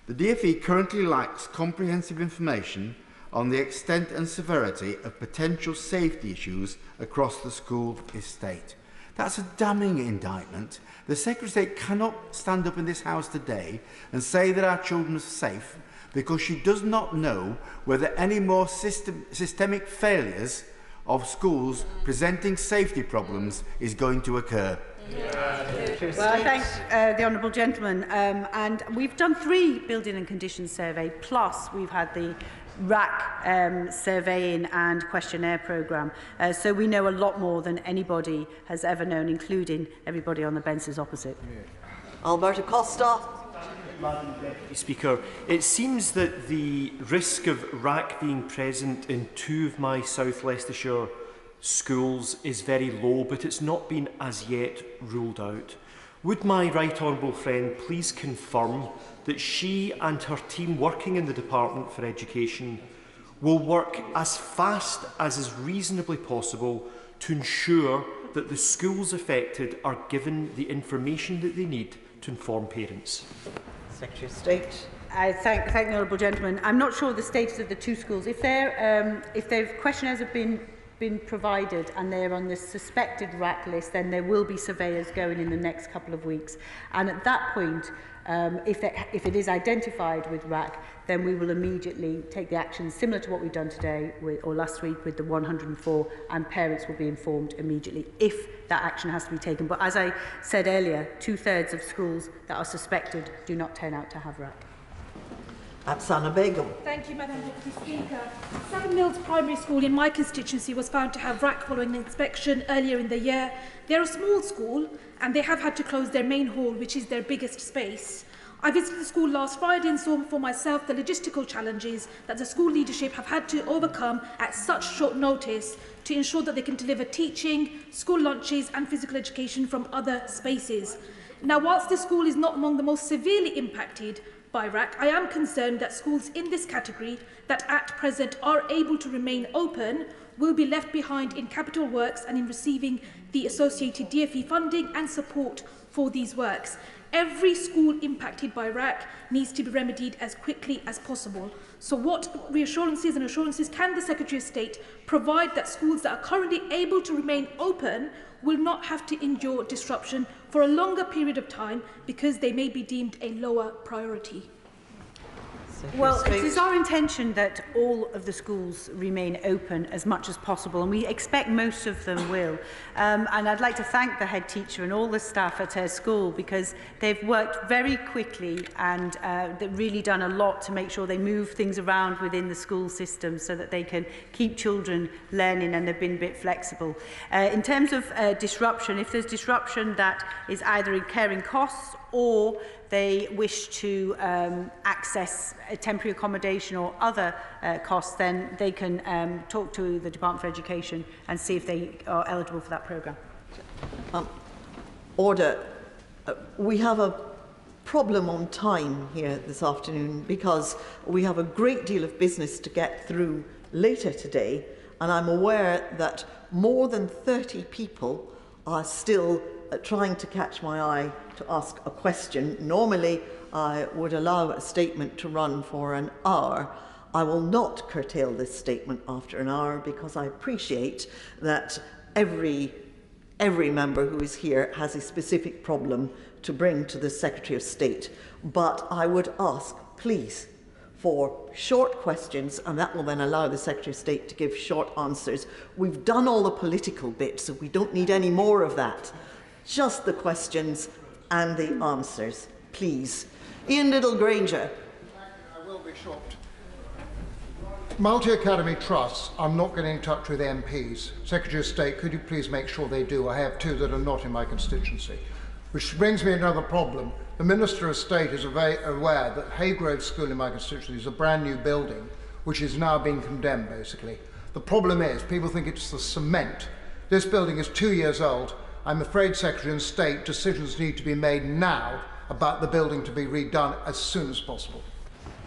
the DfE currently lacks comprehensive information on the extent and severity of potential safety issues across the school estate. That's a damning indictment. The Secretary of State cannot stand up in this House today and say that our children are safe because she does not know whether any more systemic failures of schools presenting safety problems is going to occur. Well, I thank the honourable gentleman. And we've done 3 building and conditions survey, plus we've had the raac surveying and questionnaire programme. So we know a lot more than anybody has ever known, including everybody on the benches opposite. Alberto Costa. Madam Deputy Speaker, it seems that the risk of raac being present in 2 of my South Leicestershire schools is very low, but it's not been as yet ruled out. Would my right honourable friend please confirm that she and her team working in the Department for Education will work as fast as is reasonably possible to ensure that the schools affected are given the information that they need to inform parents? Secretary of State. I thank the honourable gentleman. I'm not sure of the status of the two schools. If their questionnaires have been provided and they're on the suspected raac list, then there will be surveyors going in the next couple of weeks. And at that point, if it is identified with raac, then we will immediately take the action similar to what we've done today or last week with the 104, and parents will be informed immediately if that action has to be taken. But as I said earlier, 2/3 of schools that are suspected do not turn out to have raac. Afsana Begum. Thank you, Madam Deputy Speaker. Seven Mills Primary School in my constituency was found to have raac following an inspection earlier in the year. They're a small school and they have had to close their main hall, which is their biggest space. I visited the school last Friday and saw for myself the logistical challenges that the school leadership have had to overcome at such short notice to ensure that they can deliver teaching, school lunches and physical education from other spaces. Now, whilst the school is not among the most severely impacted by raac, I am concerned that schools in this category that at present are able to remain open will be left behind in capital works and in receiving the associated DfE funding and support for these works. Every school impacted by raac needs to be remedied as quickly as possible. So what reassurances and assurances can the Secretary of State provide that schools that are currently able to remain open will not have to endure disruption for a longer period of time because they may be deemed a lower priority? Well, it is our intention that all of the schools remain open as much as possible, and we expect most of them will. And I'd like to thank the head teacher and all the staff at her school because they've worked very quickly and they've really done a lot to make sure they move things around within the school system so that they can keep children learning, and they've been a bit flexible. In terms of disruption, if there's disruption that is either incurring costs or they wish to access temporary accommodation or other costs, then they can talk to the Department for Education and see if they are eligible for that programme. Order. We have a problem on time here this afternoon because we have a great deal of business to get through later today, and I'm aware that more than 30 people are still trying to catch my eye to ask a question. Normally, I would allow a statement to run for an hour. I will not curtail this statement after an hour because I appreciate that every member who is here has a specific problem to bring to the Secretary of State. But I would ask, please, for short questions, and that will then allow the Secretary of State to give short answers. We've done all the political bits, so we don't need any more of that. Just the questions and the answers, please. Ian Liddle-Granger. I will be short. Multi-academy trusts, I'm not getting in touch with MPs. Secretary of State, could you please make sure they do? I have two that are not in my constituency. Which brings me another problem. The Minister of State is aware that Haygrove School in my constituency is a brand new building, which is now being condemned, basically. The problem is, people think it's the cement. This building is 2 years old. I'm afraid, Secretary of State, decisions need to be made now about the building to be redone as soon as possible.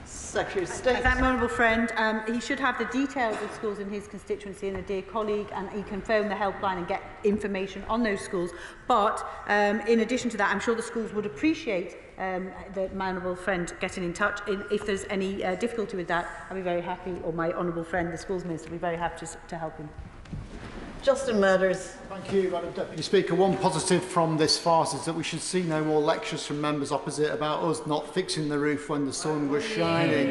Secretary of State. Thank my honourable friend. He should have the details of schools in his constituency and a dear colleague, and he can phone the helpline and get information on those schools. But in addition to that, I'm sure the schools would appreciate my honourable friend getting in touch. If there's any difficulty with that, I'll be very happy, or my honourable friend, the schools minister, will be very happy to help him. Justin Matters. Thank you, Madam Deputy Speaker. One positive from this farce is that we should see no more lectures from members opposite about us not fixing the roof when the sun was shining.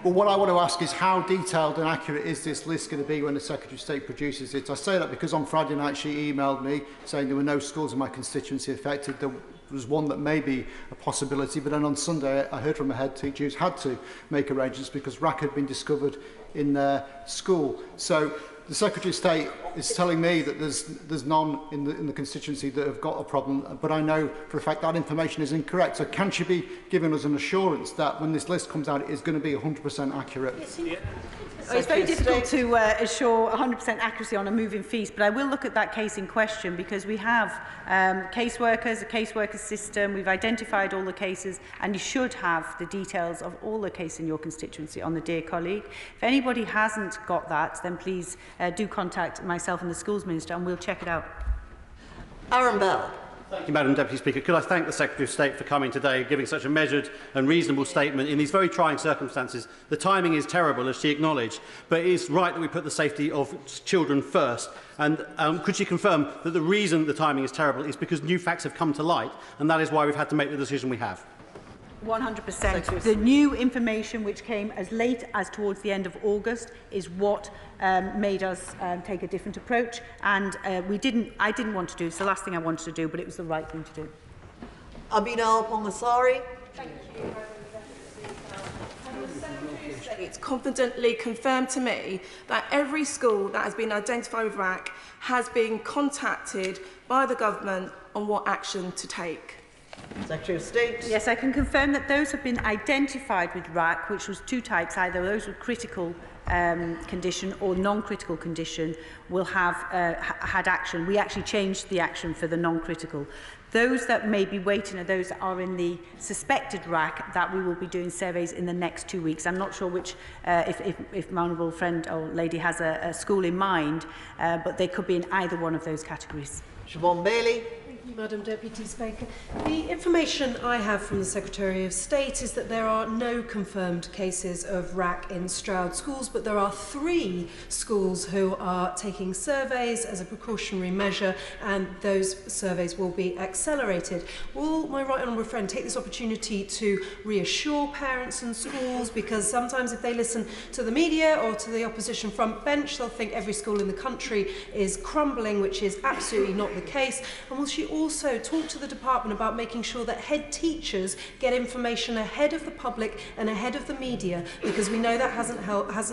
But what I want to ask is how detailed and accurate is this list going to be when the Secretary of State produces it? I say that because on Friday night she emailed me saying there were no schools in my constituency affected. There was one that may be a possibility, but then on Sunday I heard from a head teacher who's had to make arrangements because raac had been discovered in their school. So the Secretary of State is telling me that there's none in the constituency that have got a problem, but I know for a fact that information is incorrect. So can she be giving us an assurance that when this list comes out, it is going to be 100% accurate? It's very difficult to assure 100% accuracy on a moving feast, but I will look at that case in question because we have caseworkers, a caseworker system, we've identified all the cases, and you should have the details of all the cases in your constituency on the dear colleague. If anybody hasn't got that, then please do contact myself and the schools minister and we'll check it out. Aaron Bell. Thank you, Madam Deputy Speaker. Could I thank the Secretary of State for coming today, giving such a measured and reasonable statement in these very trying circumstances. The timing is terrible, as she acknowledged, but it is right that we put the safety of children first. And could she confirm that the reason the timing is terrible is because new facts have come to light, and that is why we've had to make the decision we have? 100%. The new information, which came as late as towards the end of August, is what made us take a different approach. And I didn't want to do it. It's the last thing I wanted to do, but it was the right thing to do. Abina Al-Pongasari. Thank you. It's confidently confirmed to me that every school that has been identified with raac has been contacted by the government on what action to take. Secretary of State. Yes, I can confirm that those have been identified with raac, which was two types, either those with critical condition or non-critical condition, will have had action. We actually changed the action for the non-critical. Those that may be waiting are those that are in the suspected raac, that we will be doing surveys in the next 2 weeks. I'm not sure which, if my honourable friend or lady has a school in mind, but they could be in either one of those categories. Siobhan Bailey. Madam Deputy Speaker. The information I have from the Secretary of State is that there are no confirmed cases of raac in Stroud schools, but there are 3 schools who are taking surveys as a precautionary measure, and those surveys will be accelerated. Will my right honourable friend take this opportunity to reassure parents and schools, because sometimes if they listen to the media or to the opposition front bench, they'll think every school in the country is crumbling, which is absolutely not the case. And will she also talk to the department about making sure that head teachers get information ahead of the public and ahead of the media, because we know that hasn't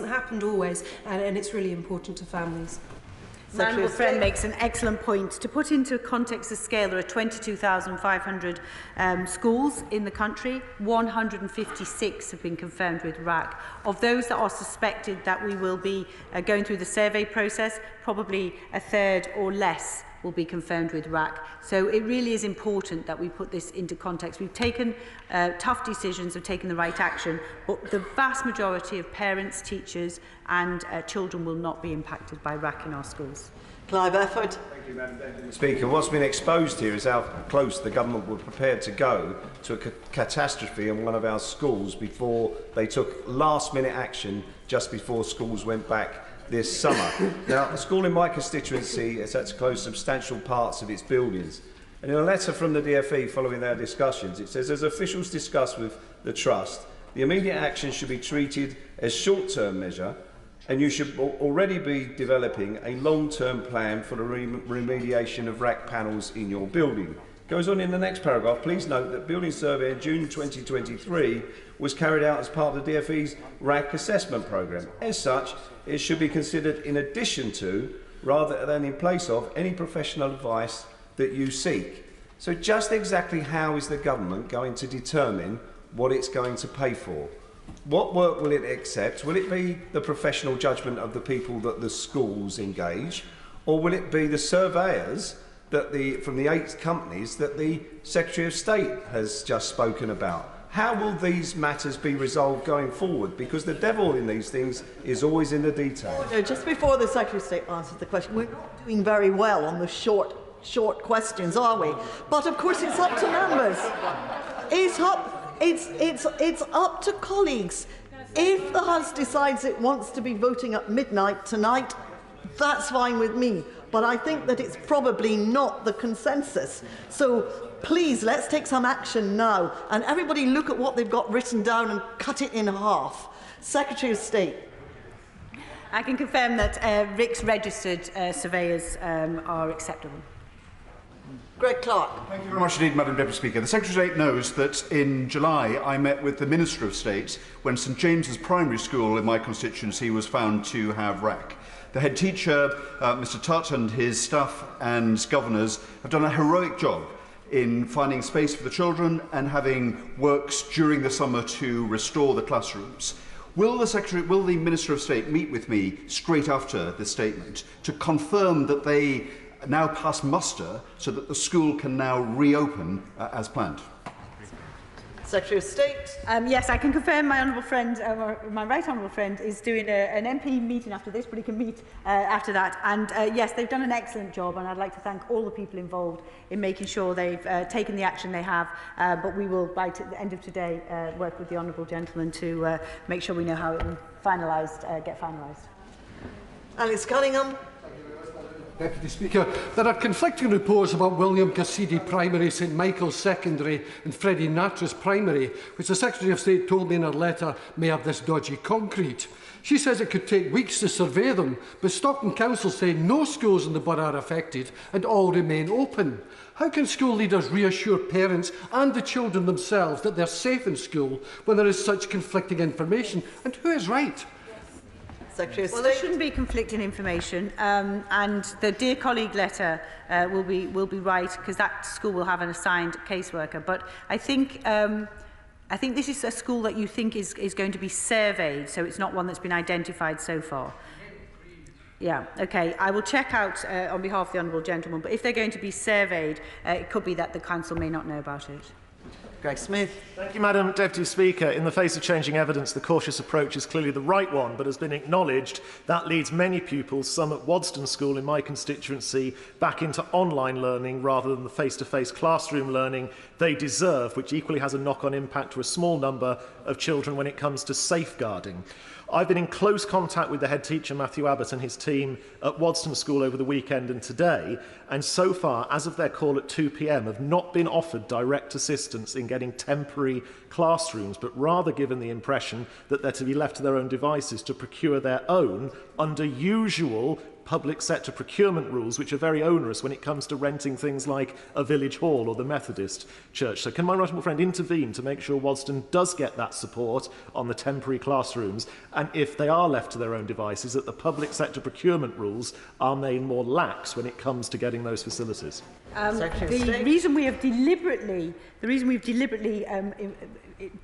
happened always, and it's really important to families. My honourable friend makes an excellent point. To put into context the scale, there are 22,500 schools in the country. 156 have been confirmed with raac. Of those that are suspected that we will be going through the survey process, probably a third or less will be confirmed with raac. So it really is important that we put this into context. We've taken tough decisions, we've taken the right action, but the vast majority of parents, teachers and children will not be impacted by raac in our schools. Clive Efford. Thank you, Madam Deputy Speaker. What's been exposed here is how close the government were prepared to go to a catastrophe in one of our schools before they took last-minute action just before schools went back this summer. Now, a school in my constituency has had to close substantial parts of its buildings. And in a letter from the DfE following their discussions, it says, as officials discussed with the Trust, the immediate action should be treated as short-term measure, and you should already be developing a long-term plan for the remediation of raac panels in your building. Goes on in the next paragraph, please note that building survey in June 2023 was carried out as part of the DfE's raac assessment programme. As such, it should be considered in addition to, rather than in place of, any professional advice that you seek. So just exactly how is the government going to determine what it's going to pay for? What work will it accept? Will it be the professional judgment of the people that the schools engage? Or will it be the surveyors that from the 8 companies that the Secretary of State has just spoken about? How will these matters be resolved going forward? Because the devil in these things is always in the detail. Just before the Secretary of State answers the question, we're not doing very well on the short questions, are we? But of course it's up to members. It's up to colleagues. If the House decides it wants to be voting at midnight tonight, that's fine with me. But I think that it's probably not the consensus. So please, let's take some action now. And everybody look at what they've got written down and cut it in half. Secretary of State. I can confirm that RIC's registered surveyors are acceptable. Greg Clark. Thank you very much indeed, Madam Deputy Speaker. The Secretary of State knows that in July I met with the Minister of State when St James's Primary School in my constituency was found to have raac. The head teacher, Mr Tutt, and his staff and governors have done a heroic job in finding space for the children and having works during the summer to restore the classrooms. Will the Minister of State meet with me straight after this statement to confirm that they now pass muster so that the school can now reopen as planned? Secretary of State. Yes, I can confirm my honourable friend, my right honourable friend, is doing an MP meeting after this, but he can meet after that. And yes, they've done an excellent job, and I'd like to thank all the people involved in making sure they've taken the action they have. But we will, by the end of today, work with the honourable gentleman to make sure we know how it will get finalised. Alex Cunningham. Deputy Speaker, there are conflicting reports about William Cassidy Primary, St Michael's Secondary and Freddie Natras Primary, which the Secretary of State told me in her letter may have this dodgy concrete. She says it could take weeks to survey them, but Stockton Council say no schools in the borough are affected and all remain open. How can school leaders reassure parents and the children themselves that they're safe in school when there is such conflicting information? And who is right? Well, there shouldn't be conflicting information, and the Dear Colleague letter will be right, because that school will have an assigned caseworker. But I think this is a school that you think is going to be surveyed, so it's not one that's been identified so far. Yeah, okay. I will check out on behalf of the honourable gentleman, but if they're going to be surveyed, it could be that the council may not know about it. Greg Smith. Thank you, Madam Deputy Speaker. In the face of changing evidence, the cautious approach is clearly the right one, but has been acknowledged that leads many pupils, some at Wadston School in my constituency, back into online learning rather than the face-to-face classroom learning they deserve, which equally has a knock-on impact to a small number of children when it comes to safeguarding. I've been in close contact with the head teacher, Matthew Abbott, and his team at Wadston School over the weekend and today, and so far, as of their call at 2 p.m, have not been offered direct assistance in getting temporary classrooms, but rather given the impression that they're to be left to their own devices to procure their own under usual public sector procurement rules, which are very onerous when it comes to renting things like a village hall or the Methodist church. So can my right honourable friend intervene to make sure Wadston does get that support on the temporary classrooms, and if they are left to their own devices, that the public sector procurement rules are made more lax when it comes to getting those facilities? The reason we've deliberately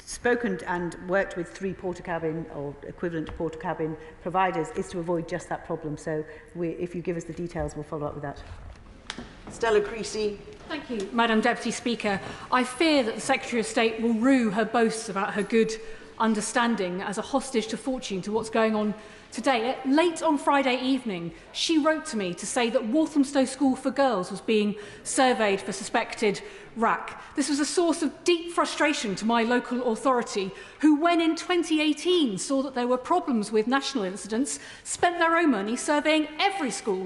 spoken and worked with 3 porta-cabin or equivalent porta-cabin providers is to avoid just that problem. So if you give us the details, we'll follow up with that. Stella Creasy. Thank you, Madam Deputy Speaker. I fear that the Secretary of State will rue her boasts about her good understanding as a hostage to fortune to what's going on today. Late on Friday evening, she wrote to me to say that Walthamstow School for Girls was being surveyed for suspected raac. This was a source of deep frustration to my local authority, who, when in 2018 saw that there were problems with national incidents, spent their own money surveying every school